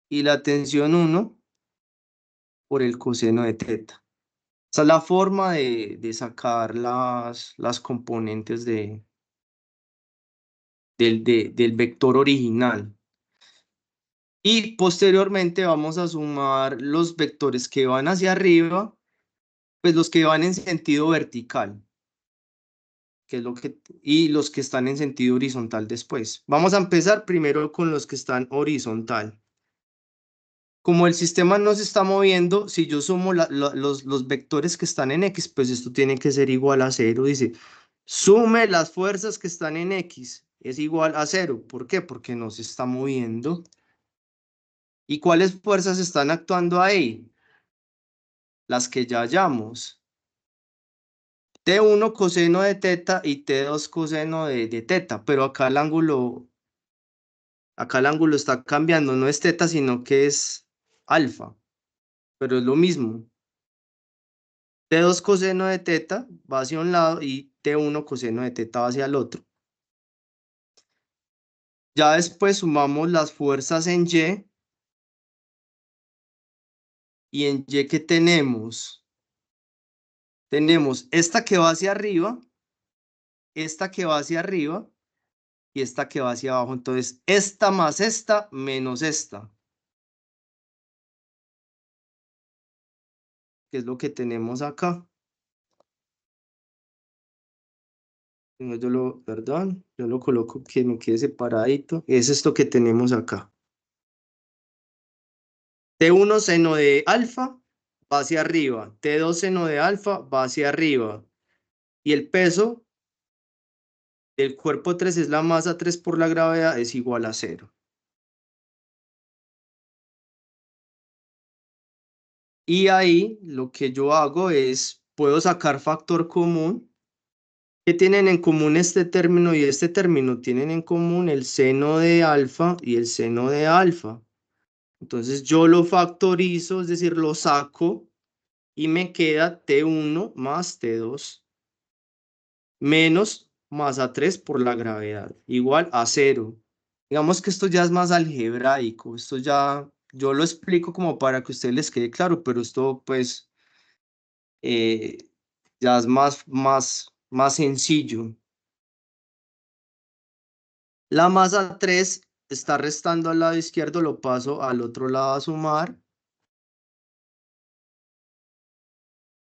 y la tensión 1 por el coseno de θ. Esa es la forma de sacar las componentes del vector original. Y posteriormente vamos a sumar los vectores que van hacia arriba, pues los que van en sentido vertical, y los que están en sentido horizontal después. Vamos a empezar primero con los que están horizontal. como el sistema no se está moviendo, si yo sumo los vectores que están en X, pues esto tiene que ser igual a 0. Dice, sume las fuerzas que están en X, es igual a 0. ¿Por qué? Porque no se está moviendo. ¿Y cuáles fuerzas están actuando ahí? Las que ya hallamos. T1 coseno de teta y T2 coseno de teta, pero acá el ángulo está cambiando, no es teta, sino que es alfa, pero es lo mismo. T2 coseno de teta va hacia un lado y T1 coseno de teta va hacia el otro. Ya después sumamos las fuerzas en Y. Y en Y, ¿qué tenemos? Tenemos esta que va hacia arriba, esta que va hacia arriba y esta que va hacia abajo. Entonces, esta más esta menos esta. Que es lo que tenemos acá. Perdón, yo lo coloco que me quede separadito. Es esto que tenemos acá. T1 seno de alfa va hacia arriba. T2 seno de alfa va hacia arriba. Y el peso del cuerpo 3 es la masa 3 por la gravedad, es igual a 0. Y ahí lo que yo hago es, puedo sacar factor común. ¿Qué tienen en común este término y este término? Tienen en común el seno de alfa y el seno de alfa. Entonces yo lo factorizo, es decir, lo saco y me queda T1 más T2 menos masa 3 por la gravedad, igual a 0. Digamos que esto ya es más algebraico, esto ya yo lo explico como para que a ustedes les quede claro, pero esto pues ya es más sencillo. La masa 3 está restando al lado izquierdo, lo paso al otro lado a sumar.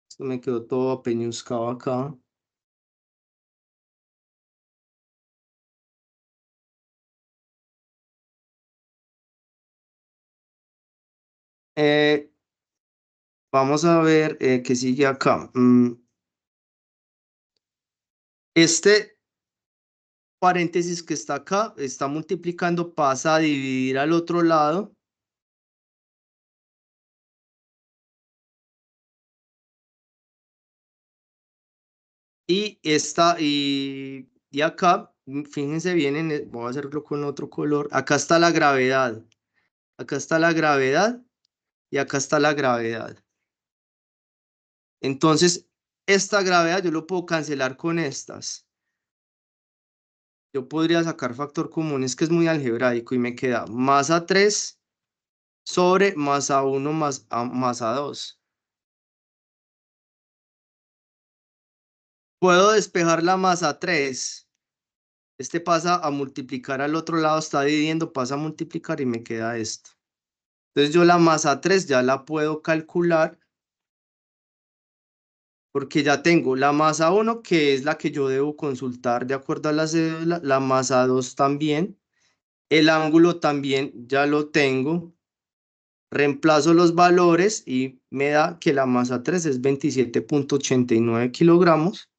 Esto me quedó todo apeñuscado acá. Vamos a ver qué sigue acá. Este paréntesis que está acá, está multiplicando, pasa a dividir al otro lado. Y acá, fíjense bien, voy a hacerlo con otro color. Acá está la gravedad. Acá está la gravedad y acá está la gravedad. Entonces, esta gravedad yo lo puedo cancelar con estas. Yo podría sacar factor común, es que es muy algebraico y me queda masa 3 sobre masa 1 más masa 2. Puedo despejar la masa 3. Este pasa a multiplicar al otro lado, está dividiendo, pasa a multiplicar y me queda esto. Entonces yo la masa 3 ya la puedo calcular porque ya tengo la masa 1, que es la que yo debo consultar de acuerdo a la cédula, la masa 2 también, el ángulo también ya lo tengo, reemplazo los valores y me da que la masa 3 es 27.89 kilogramos.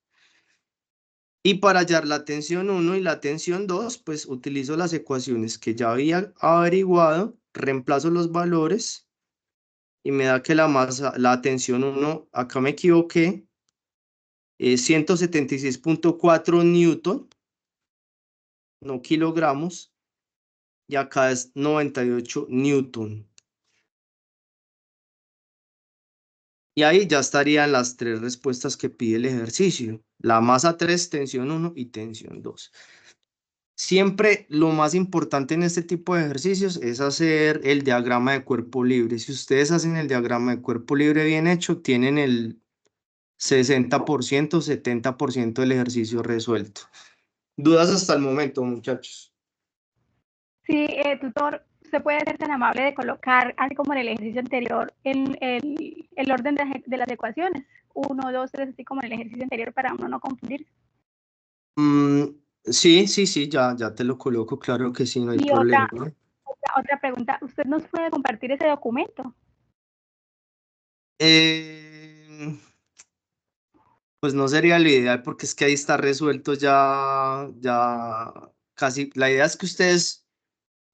Y para hallar la tensión 1 y la tensión 2, pues utilizo las ecuaciones que ya había averiguado, reemplazo los valores y me da que la tensión 1, acá me equivoqué, es 176.4 newton, no kilogramos, y acá es 98 newton. Y ahí ya estarían las tres respuestas que pide el ejercicio. La masa 3, tensión 1 y tensión 2. Siempre lo más importante en este tipo de ejercicios es hacer el diagrama de cuerpo libre. Si ustedes hacen el diagrama de cuerpo libre bien hecho, tienen el 60%, 70% del ejercicio resuelto. ¿Dudas hasta el momento, muchachos? Sí, tutor, ¿se puede ser tan amable de colocar, así como en el ejercicio anterior, el orden de las ecuaciones? 1, 2, 3, así como en el ejercicio anterior para uno no confundirse. Sí, ya te lo coloco, claro que sí, no hay Y problema. otra Otra pregunta, ¿usted nos puede compartir ese documento? Pues no sería lo ideal porque es que ahí está resuelto ya casi. La idea es que ustedes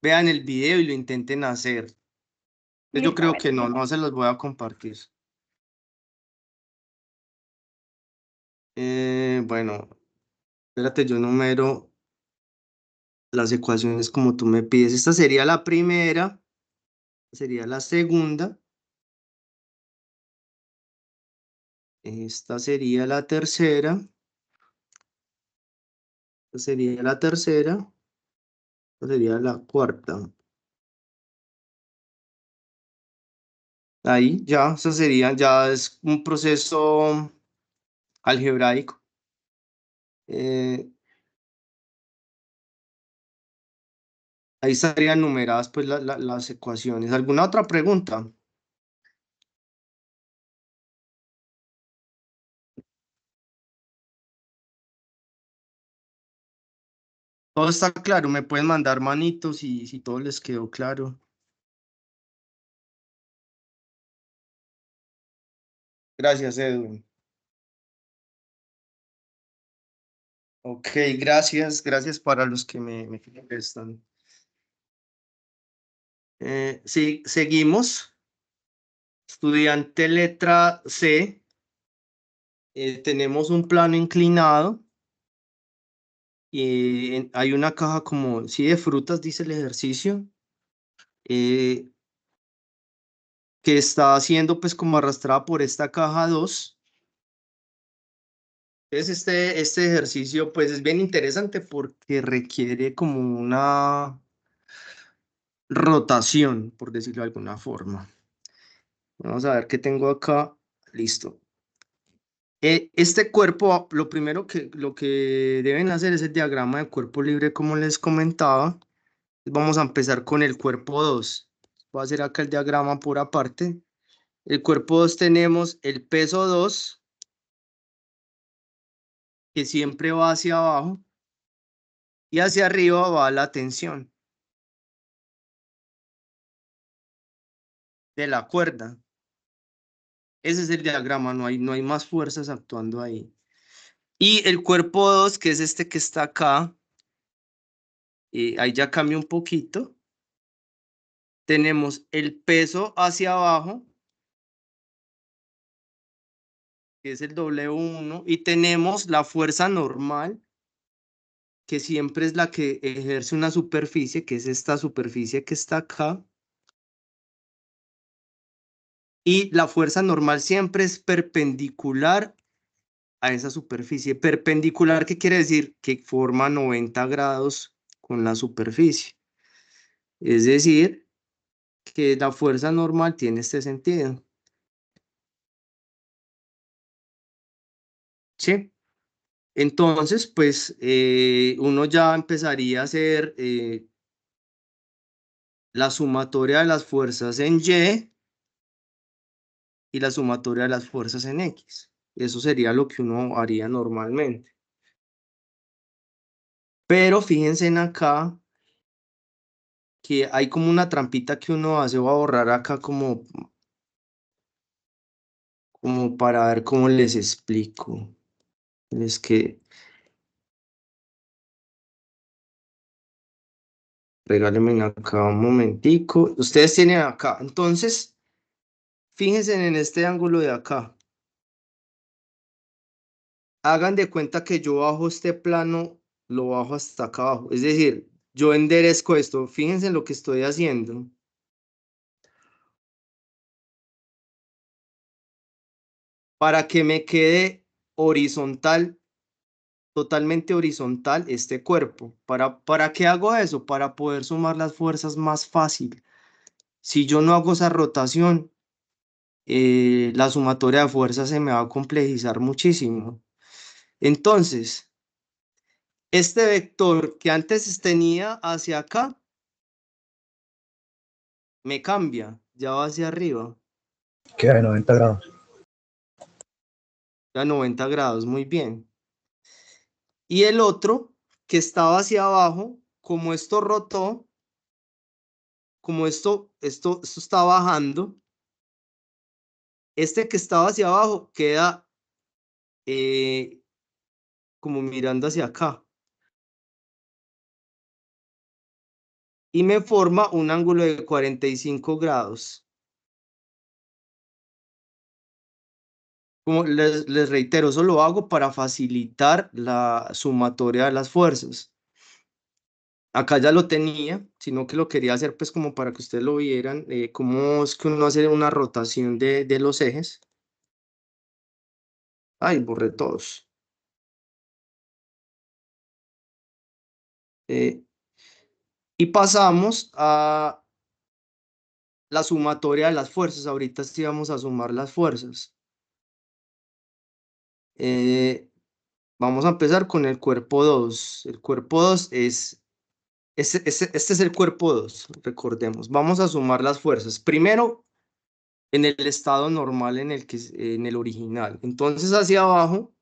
vean el video y lo intenten hacer. Yo Listo, creo bueno, que no se los voy a compartir. Bueno, espérate, yo numero las ecuaciones como tú me pides. Esta sería la primera, sería la segunda, esta sería la tercera, esta sería la tercera, esta sería la cuarta. Ahí ya, esa sería, ya es un proceso algebraico. Ahí estarían numeradas pues las ecuaciones. ¿Alguna otra pregunta? Todo está claro, me pueden mandar manitos y si todo les quedó claro. Gracias, Edwin. Ok, gracias para los que me contestan. Sí, seguimos. Estudiante letra C. Tenemos un plano inclinado y hay una caja como, sí, de frutas, dice el ejercicio, que está siendo pues como arrastrada por esta caja 2. Entonces este ejercicio pues es bien interesante porque requiere como una rotación, por decirlo de alguna forma. Vamos a ver qué tengo acá. Listo. Este cuerpo, lo que deben hacer es el diagrama de cuerpo libre, como les comentaba. Vamos a empezar con el cuerpo 2. Voy a hacer acá el diagrama por aparte. El cuerpo 2 tenemos el peso 2, que siempre va hacia abajo, y hacia arriba va la tensión de la cuerda. Ese es el diagrama, no hay más fuerzas actuando ahí. Y el cuerpo 2, que es este que está acá, ahí ya cambia un poquito. Tenemos el peso hacia abajo, que es el W1, y tenemos la fuerza normal, que siempre es la que ejerce una superficie, que es esta superficie que está acá. Y la fuerza normal siempre es perpendicular a esa superficie. Perpendicular, ¿qué quiere decir? Que forma 90 grados con la superficie. Es decir, que la fuerza normal tiene este sentido. ¿Sí? Entonces, pues uno ya empezaría a hacer la sumatoria de las fuerzas en y la sumatoria de las fuerzas en X. Eso sería lo que uno haría normalmente. Pero fíjense en acá que hay como una trampita que uno hace. Voy a borrar acá como para ver cómo les explico. Es que regálenme acá un momentico. Ustedes tienen acá. Entonces, fíjense en este ángulo de acá. Hagan de cuenta que yo bajo este plano, lo bajo hasta acá abajo. Es decir, yo enderezco esto. Fíjense en lo que estoy haciendo. Para que me quede horizontal, totalmente horizontal este cuerpo. ¿Para qué hago eso? Para poder sumar las fuerzas más fácil. Si yo no hago esa rotación, la sumatoria de fuerzas se me va a complejizar muchísimo. Entonces, este vector que antes tenía hacia acá, me cambia, ya va hacia arriba, Queda de 90 grados. a 90 grados, muy bien. Y el otro, que estaba hacia abajo, como esto rotó, como esto está bajando, este que estaba hacia abajo queda como mirando hacia acá. Y me forma un ángulo de 45 grados. Como les reitero, eso lo hago para facilitar la sumatoria de las fuerzas. Acá ya lo tenía, sino que lo quería hacer pues como para que ustedes lo vieran, cómo es que uno hace una rotación de los ejes. Ay, borré todos. Y pasamos a la sumatoria de las fuerzas. Ahorita sí vamos a sumar las fuerzas. Vamos a empezar con el cuerpo 2. El cuerpo 2 es... Este es el cuerpo 2, recordemos. Vamos a sumar las fuerzas. Primero, en el estado normal, en el original. Entonces, hacia abajo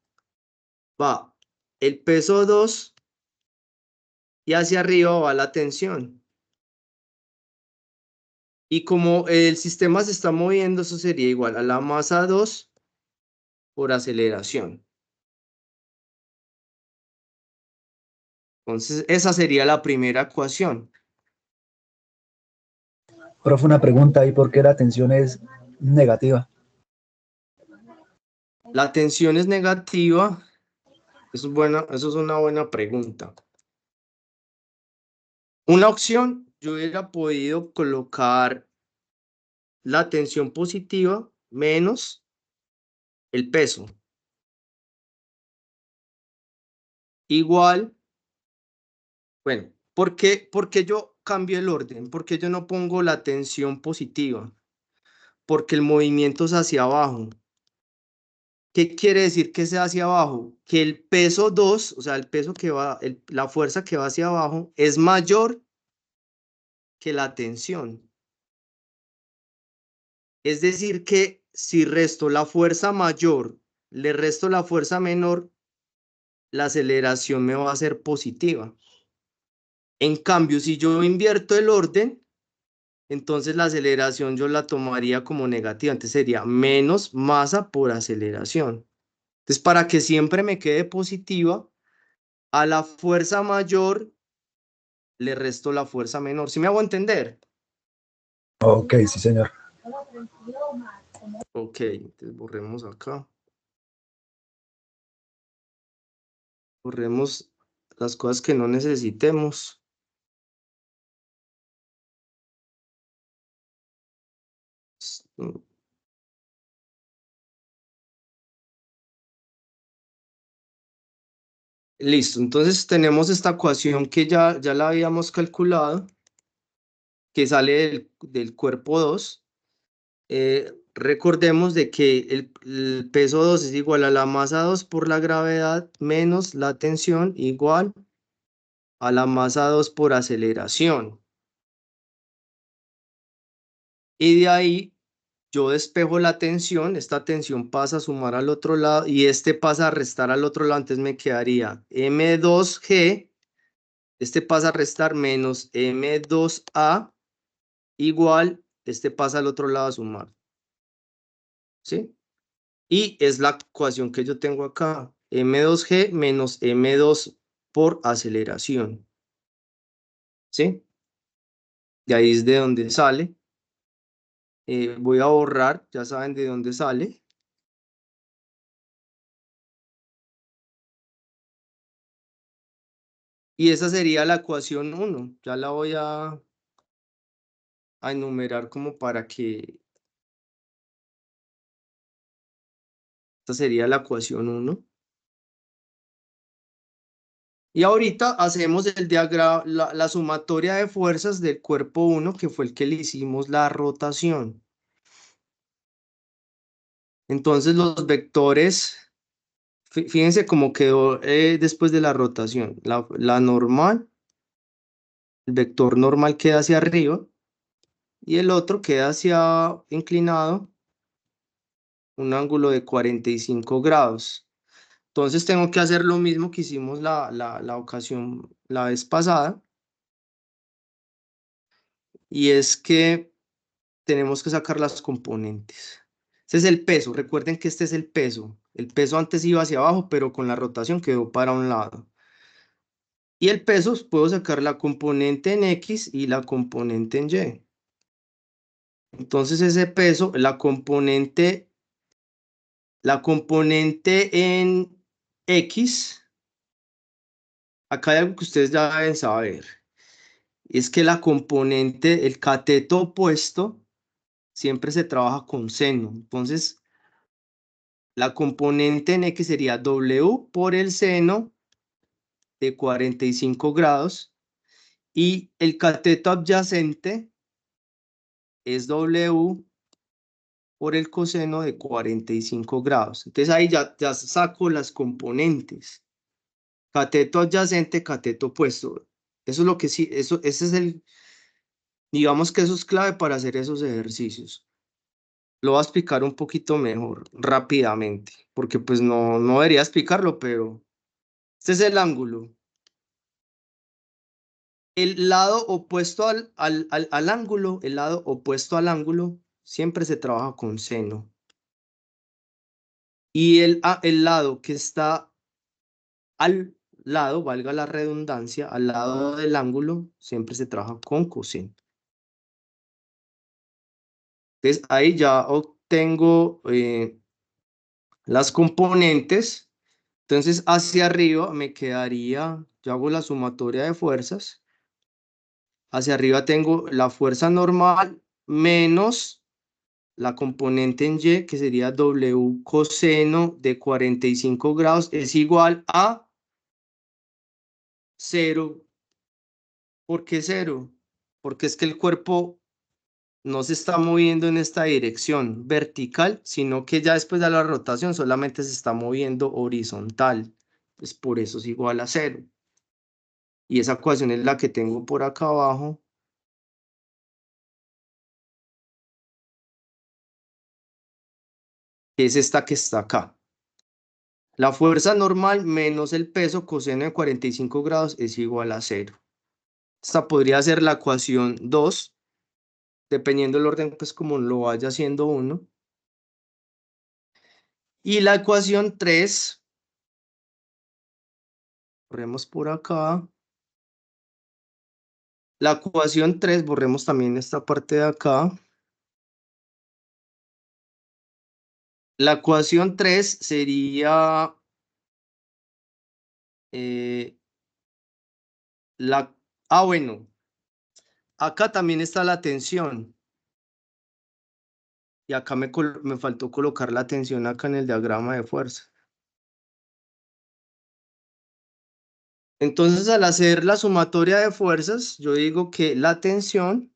va el peso 2 y hacia arriba va la tensión. Y como el sistema se está moviendo, eso sería igual a la masa 2 por aceleración. Entonces, esa sería la primera ecuación. Profe, una pregunta, ¿y por qué la tensión es negativa? La tensión es negativa. Eso es una buena pregunta. Una opción, yo hubiera podido colocar la tensión positiva menos el peso. Igual, bueno, ¿por qué yo cambio el orden? ¿Por qué yo no pongo la tensión positiva? Porque el movimiento es hacia abajo. ¿Qué quiere decir que sea hacia abajo? Que el peso 2, o sea, el peso que va, la fuerza que va hacia abajo es mayor que la tensión. Es decir, que si resto la fuerza mayor, le resto la fuerza menor, la aceleración me va a ser positiva. En cambio, si yo invierto el orden, entonces la aceleración yo la tomaría como negativa. Entonces sería menos masa por aceleración. Entonces, para que siempre me quede positiva, a la fuerza mayor le resto la fuerza menor. ¿Sí me hago entender? Ok, sí, señor. Ok, entonces borremos acá. Borremos las cosas que no necesitemos. Listo, entonces tenemos esta ecuación que ya la habíamos calculado, que sale del cuerpo 2. Recordemos de que el peso 2 es igual a la masa 2 por la gravedad menos la tensión igual a la masa 2 por aceleración. Y de ahí yo despejo la tensión, esta tensión pasa a sumar al otro lado y este pasa a restar al otro lado, entonces me quedaría M2G, este pasa a restar menos M2A igual, este pasa al otro lado a sumar. ¿Sí? Y es la ecuación que yo tengo acá, M2G menos M2 por aceleración. ¿Sí? De ahí es de donde sale. Voy a borrar, ya saben de dónde sale. Y esa sería la ecuación 1. Ya la voy a enumerar como para que... Esta sería la ecuación 1. Y ahorita hacemos el diagrama, la sumatoria de fuerzas del cuerpo 1, que fue el que le hicimos la rotación. Entonces los vectores, fíjense cómo quedó después de la rotación. La normal, el vector normal queda hacia arriba y el otro queda hacia inclinado, un ángulo de 45 grados. Entonces tengo que hacer lo mismo que hicimos la vez pasada. y es que tenemos que sacar las componentes. Ese es el peso. Recuerden que este es el peso. El peso antes iba hacia abajo, pero con la rotación quedó para un lado. Y el peso, puedo sacar la componente en X y la componente en Y. Entonces ese peso, la componente en X, acá hay algo que ustedes ya deben saber. Es que la componente, el cateto opuesto, siempre se trabaja con seno. Entonces, la componente en X sería W por el seno de 45 grados y el cateto adyacente es W por el coseno de 45 grados. Entonces ahí ya saco las componentes. Cateto adyacente, cateto opuesto. Eso es lo que sí, ese es digamos que eso es clave para hacer esos ejercicios. Lo voy a explicar un poquito mejor, rápidamente, porque pues no debería explicarlo, pero este es el ángulo. El lado opuesto al ángulo, el lado opuesto al ángulo, siempre se trabaja con seno. Y el lado que está al lado, valga la redundancia, al lado del ángulo, siempre se trabaja con coseno. Entonces ahí ya obtengo las componentes. Entonces hacia arriba me quedaría, yo hago la sumatoria de fuerzas. Hacia arriba tengo la fuerza normal menos la componente en Y, que sería W coseno de 45 grados, es igual a 0. ¿Por qué 0? Porque es que el cuerpo no se está moviendo en esta dirección vertical, sino que ya después de la rotación solamente se está moviendo horizontal. Pues por eso es igual a 0. Y esa ecuación es la que tengo por acá abajo. Que es esta que está acá. La fuerza normal menos el peso coseno de 45 grados es igual a 0. Esta podría ser la ecuación 2, dependiendo del orden, pues como lo vaya haciendo uno. Y la ecuación 3, borremos por acá. La ecuación 3, borremos también esta parte de acá. La ecuación 3 sería bueno, acá también está la tensión. Y acá me faltó colocar la tensión acá en el diagrama de fuerza. Entonces, al hacer la sumatoria de fuerzas, yo digo que la tensión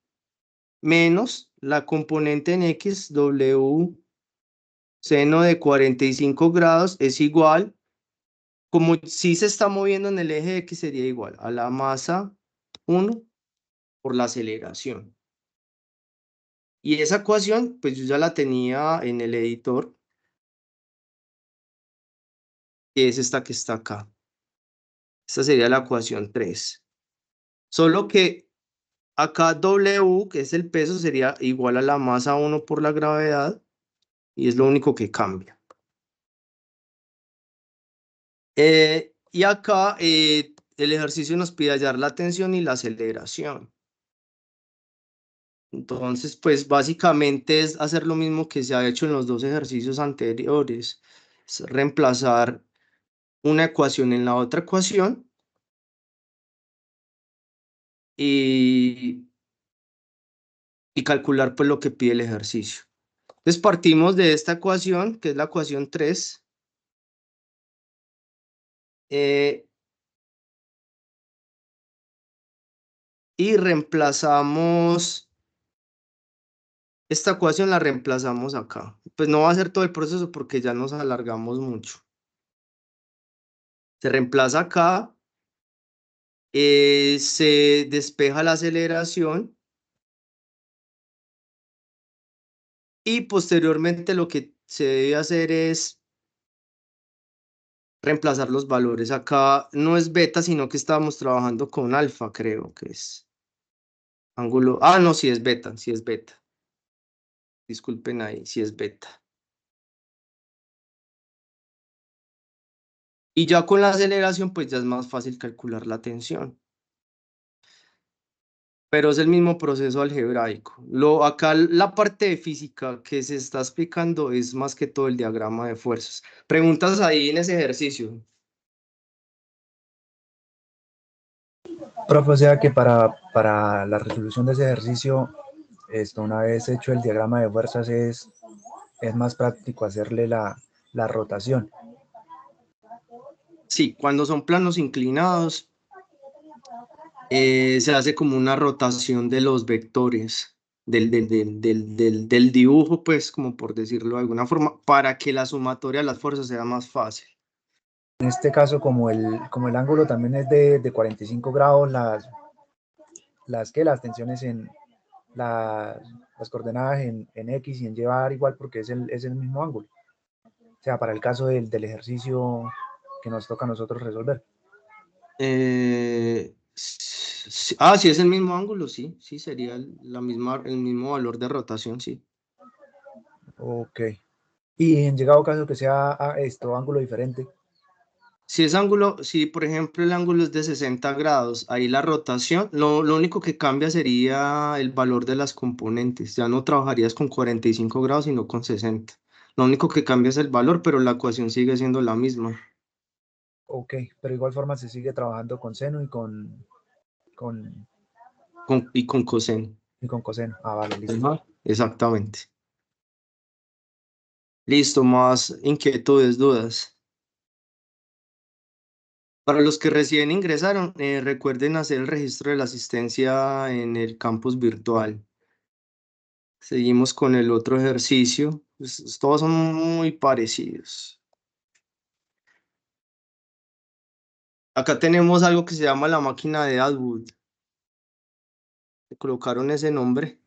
menos la componente en X, W seno de 45 grados, es igual, como si se está moviendo en el eje X, sería igual a la masa 1 por la aceleración. Y esa ecuación, pues yo ya la tenía en el editor, que es esta que está acá. Esta sería la ecuación 3. Solo que acá W, que es el peso, sería igual a la masa 1 por la gravedad, y es lo único que cambia. Y acá el ejercicio nos pide hallar la tensión y la aceleración. Entonces, pues básicamente es hacer lo mismo que se ha hecho en los dos ejercicios anteriores. Es reemplazar una ecuación en la otra ecuación y calcular pues lo que pide el ejercicio. Entonces partimos de esta ecuación, que es la ecuación 3. Y reemplazamos, esta ecuación la reemplazamos acá. Pues no va a ser todo el proceso porque ya nos alargamos mucho. Se reemplaza acá, se despeja la aceleración y posteriormente lo que se debe hacer es reemplazar los valores. Acá no es beta, sino que estábamos trabajando con alfa, creo que es. Ángulo, ah, no, sí es beta, sí es beta. Disculpen ahí, sí es beta. Y ya con la aceleración, pues ya es más fácil calcular la tensión. Pero es el mismo proceso algebraico. Acá la parte de física que se está explicando es más que todo el diagrama de fuerzas. Preguntas ahí en ese ejercicio. Profe, o sea que para la resolución de ese ejercicio, una vez hecho el diagrama de fuerzas, es más práctico hacerle la rotación. Sí, cuando son planos inclinados, se hace como una rotación de los vectores del dibujo, pues, como por decirlo de alguna forma, para que la sumatoria de las fuerzas sea más fácil. En este caso, como el ángulo también es de 45 grados, las tensiones en las coordenadas en X y en Y va a dar igual porque es el mismo ángulo. O sea, para el caso del ejercicio que nos toca a nosotros resolver. Sí es el mismo ángulo, sí, sí, sería el mismo valor de rotación, sí. Ok. Y en llegado caso que sea ángulo diferente. Si es ángulo, si por ejemplo el ángulo es de 60 grados, ahí la rotación, lo único que cambia sería el valor de las componentes. Ya no trabajarías con 45 grados, sino con 60. Lo único que cambia es el valor, pero la ecuación sigue siendo la misma. Ok, pero igual forma se sigue trabajando con seno y con Y con coseno. coseno. Ah, vale, listo. Ajá, exactamente. Listo, más inquietudes, dudas. Para los que recién ingresaron, recuerden hacer el registro de la asistencia en el campus virtual. Seguimos con el otro ejercicio. Todos son muy parecidos. Acá tenemos algo que se llama la máquina de Atwood. Le colocaron ese nombre.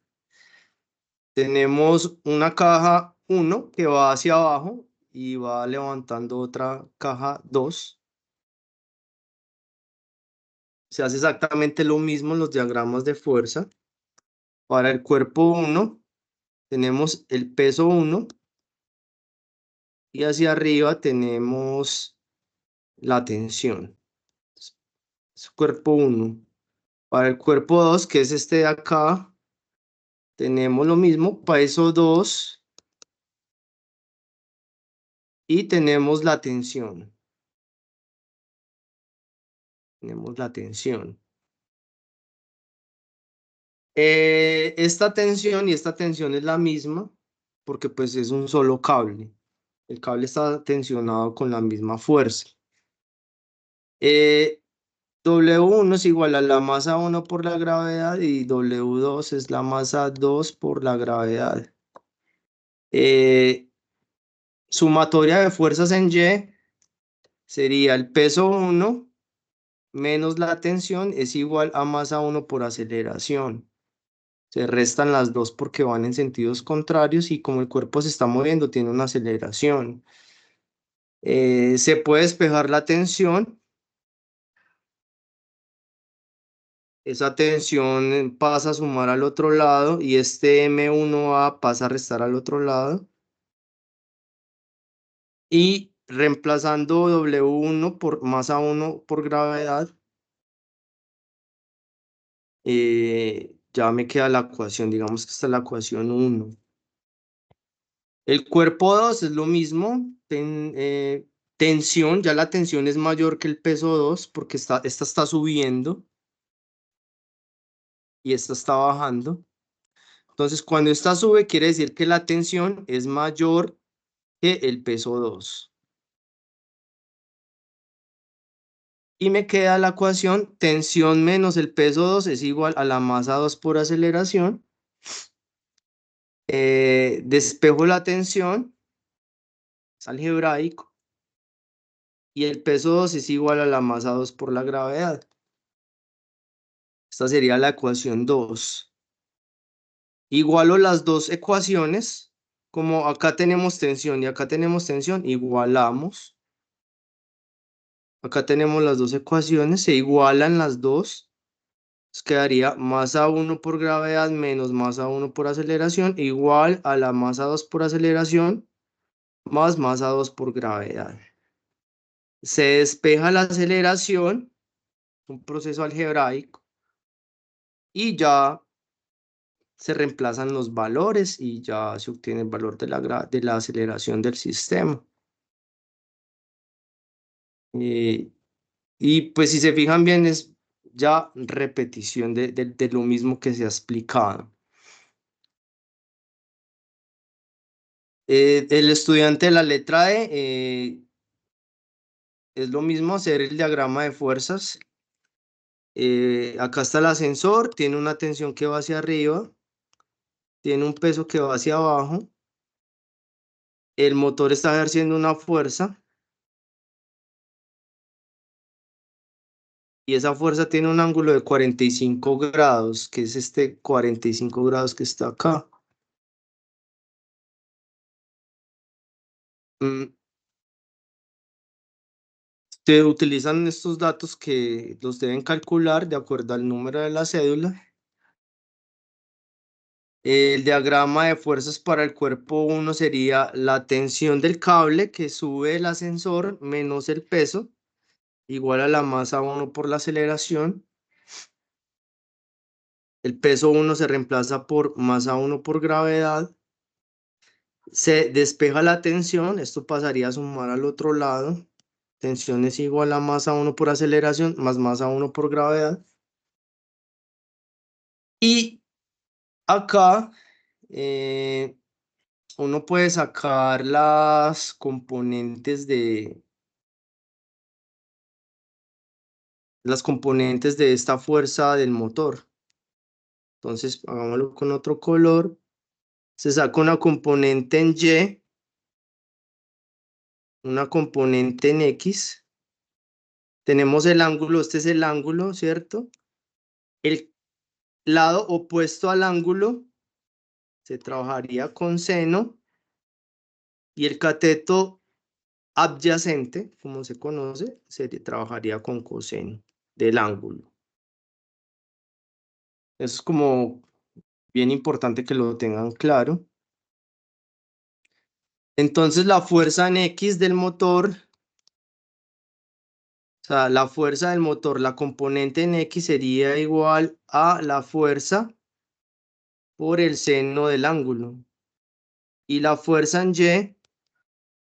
Tenemos una caja 1 que va hacia abajo y va levantando otra caja 2. Se hace exactamente lo mismo en los diagramas de fuerza. Para el cuerpo 1 tenemos el peso 1 y hacia arriba tenemos la tensión. Es cuerpo 1. Para el cuerpo 2, que es este de acá, tenemos lo mismo, peso 2 y tenemos la tensión. Tenemos la tensión. Esta tensión y esta tensión es la misma porque pues es un solo cable. El cable está tensionado con la misma fuerza. W1 es igual a la masa 1 por la gravedad y W2 es la masa 2 por la gravedad. Sumatoria de fuerzas en Y sería el peso 1 menos la tensión es igual a masa 1 por aceleración. Se restan las dos porque van en sentidos contrarios y como el cuerpo se está moviendo, tiene una aceleración. Se puede despejar la tensión. Esa tensión pasa a sumar al otro lado y este M1A pasa a restar al otro lado. Y reemplazando W1 por masa 1 por gravedad, ya me queda la ecuación, digamos que esta es la ecuación 1. El cuerpo 2 es lo mismo, tensión, ya la tensión es mayor que el peso 2 porque esta está subiendo y esta está bajando. Entonces, cuando esta sube, quiere decir que la tensión es mayor que el peso 2. Y me queda la ecuación tensión menos el peso 2 es igual a la masa 2 por aceleración. Despejo la tensión, es algebraico, y el peso 2 es igual a la masa 2 por la gravedad. Esta sería la ecuación 2. Igualo las dos ecuaciones, como acá tenemos tensión y acá tenemos tensión, igualamos. Acá tenemos las dos ecuaciones, se igualan las dos. Quedaría masa 1 por gravedad menos masa 1 por aceleración igual a la masa 2 por aceleración más masa 2 por gravedad. Se despeja la aceleración, un proceso algebraico, y ya se reemplazan los valores y ya se obtiene el valor de la aceleración del sistema. Y pues si se fijan bien es ya repetición de lo mismo que se ha explicado. El estudiante de la letra es lo mismo hacer el diagrama de fuerzas. Acá está el ascensor, tiene una tensión que va hacia arriba, tiene un peso que va hacia abajo. El motor está ejerciendo una fuerza y esa fuerza tiene un ángulo de 45 grados, que es este 45 grados que está acá. Se utilizan estos datos que los deben calcular de acuerdo al número de la cédula. El diagrama de fuerzas para el cuerpo 1 sería la tensión del cable que sube el ascensor menos el peso, igual a la masa 1 por la aceleración. El peso 1 se reemplaza por masa 1 por gravedad. Se despeja la tensión, esto pasaría a sumar al otro lado. Tensión es igual a masa 1 por aceleración más masa 1 por gravedad. Y acá uno puede sacar las componentes de esta fuerza del motor. Entonces, hagámoslo con otro color. Se saca una componente en Y, una componente en X. Tenemos el ángulo, este es el ángulo, ¿cierto? El lado opuesto al ángulo se trabajaría con seno y el cateto adyacente, como se conoce, se trabajaría con coseno del ángulo. Eso es como bien importante que lo tengan claro. Entonces la fuerza en X del motor, o sea, la fuerza del motor, la componente en X sería igual a la fuerza por el seno del ángulo. Y la fuerza en Y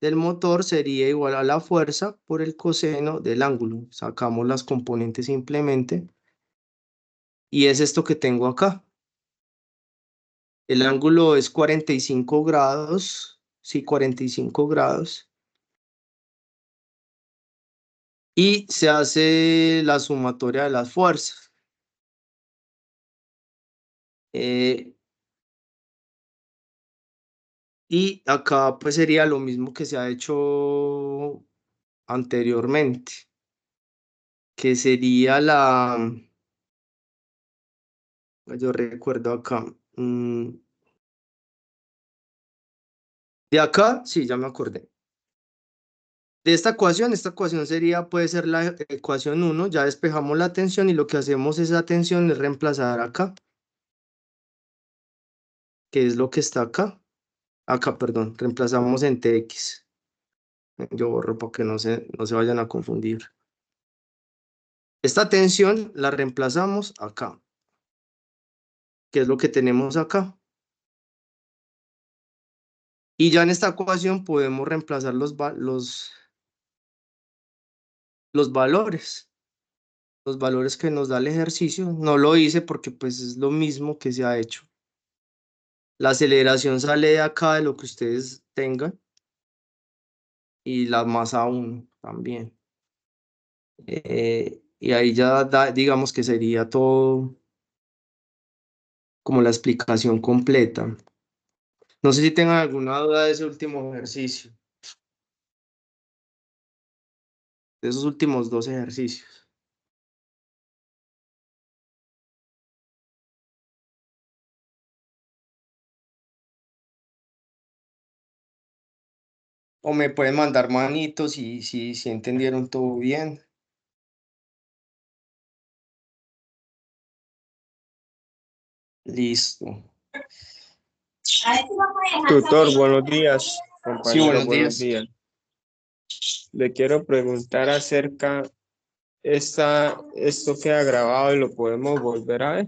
del motor sería igual a la fuerza por el coseno del ángulo. Sacamos las componentes simplemente. Y es esto que tengo acá. El ángulo es 45 grados. Sí, 45 grados. Y se hace la sumatoria de las fuerzas. Y acá pues sería lo mismo que se ha hecho anteriormente, que sería yo recuerdo acá, de acá, sí, ya me acordé. De esta ecuación sería, puede ser la ecuación 1, ya despejamos la tensión y lo que hacemos esa tensión es reemplazar acá, que es lo que está acá. Acá, perdón, reemplazamos en Tx. Yo borro para que no se vayan a confundir. Esta tensión la reemplazamos acá, que es lo que tenemos acá. Y ya en esta ecuación podemos reemplazar los valores que nos da el ejercicio. No lo hice porque pues es lo mismo que se ha hecho. La aceleración sale de acá de lo que ustedes tengan y la masa 1 también. Y ahí ya digamos que sería todo como la explicación completa. No sé si tengan alguna duda de ese último ejercicio, de esos últimos dos ejercicios. O me pueden mandar manitos si entendieron todo bien. Listo. Tutor, buenos días. Sí, Compañero, buenos días. Le quiero preguntar acerca, esto queda grabado y lo podemos volver a ver.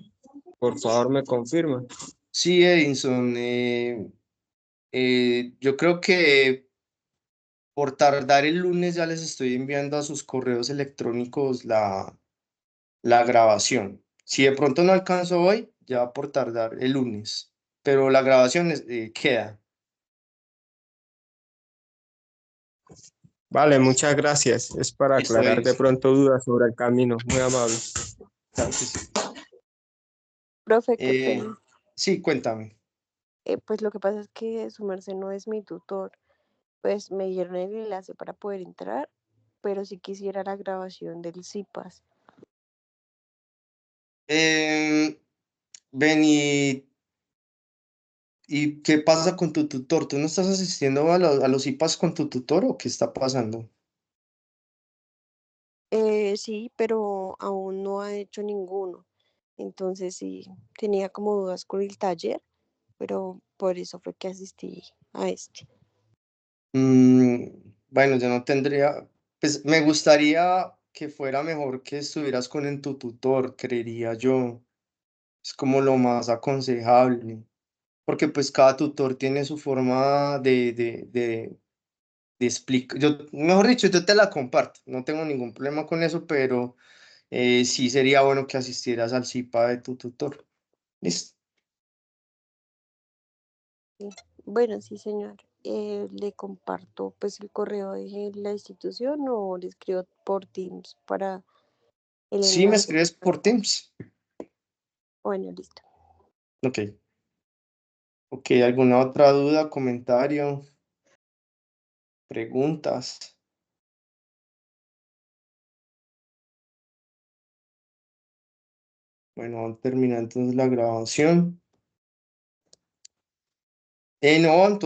Por favor, me confirma. Sí, Edinson, yo creo que por tardar el lunes ya les estoy enviando a sus correos electrónicos la grabación. Si de pronto no alcanzo hoy, ya por tardar el lunes, pero la grabación queda. Vale, muchas gracias. Es para Listo, aclarar de Edinson. pronto dudas sobre el camino. Muy amable. Claro que sí. Profe, qué Eh, pena. sí, cuéntame. Pues lo que pasa es que su merced no es mi tutor. Pues me dieron el enlace para poder entrar, pero si quisiera la grabación del CIPAS. Ven ¿y qué pasa con tu tutor? ¿Tú no estás asistiendo a los IPAs con tu tutor o qué está pasando? Sí, pero aún no ha hecho ninguno. Entonces sí, tenía como dudas con el taller, pero por eso fue que asistí a este. Mm, bueno, yo no tendría, pues me gustaría que fuera mejor que estuvieras con tu tutor, creería yo. Es como lo más aconsejable, porque pues cada tutor tiene su forma de explicar. Yo, mejor dicho, yo te la comparto, no tengo ningún problema con eso, pero sí sería bueno que asistieras al CIPA de tu tutor. ¿Listo? Sí. Bueno, sí, señor. Le comparto pues el correo de la institución o le escribo por Teams para el Sí, me enlace. escribes por Teams. Bueno, listo. Ok. Ok, ¿alguna otra duda, comentario, preguntas? Bueno, termina entonces la grabación. No, entonces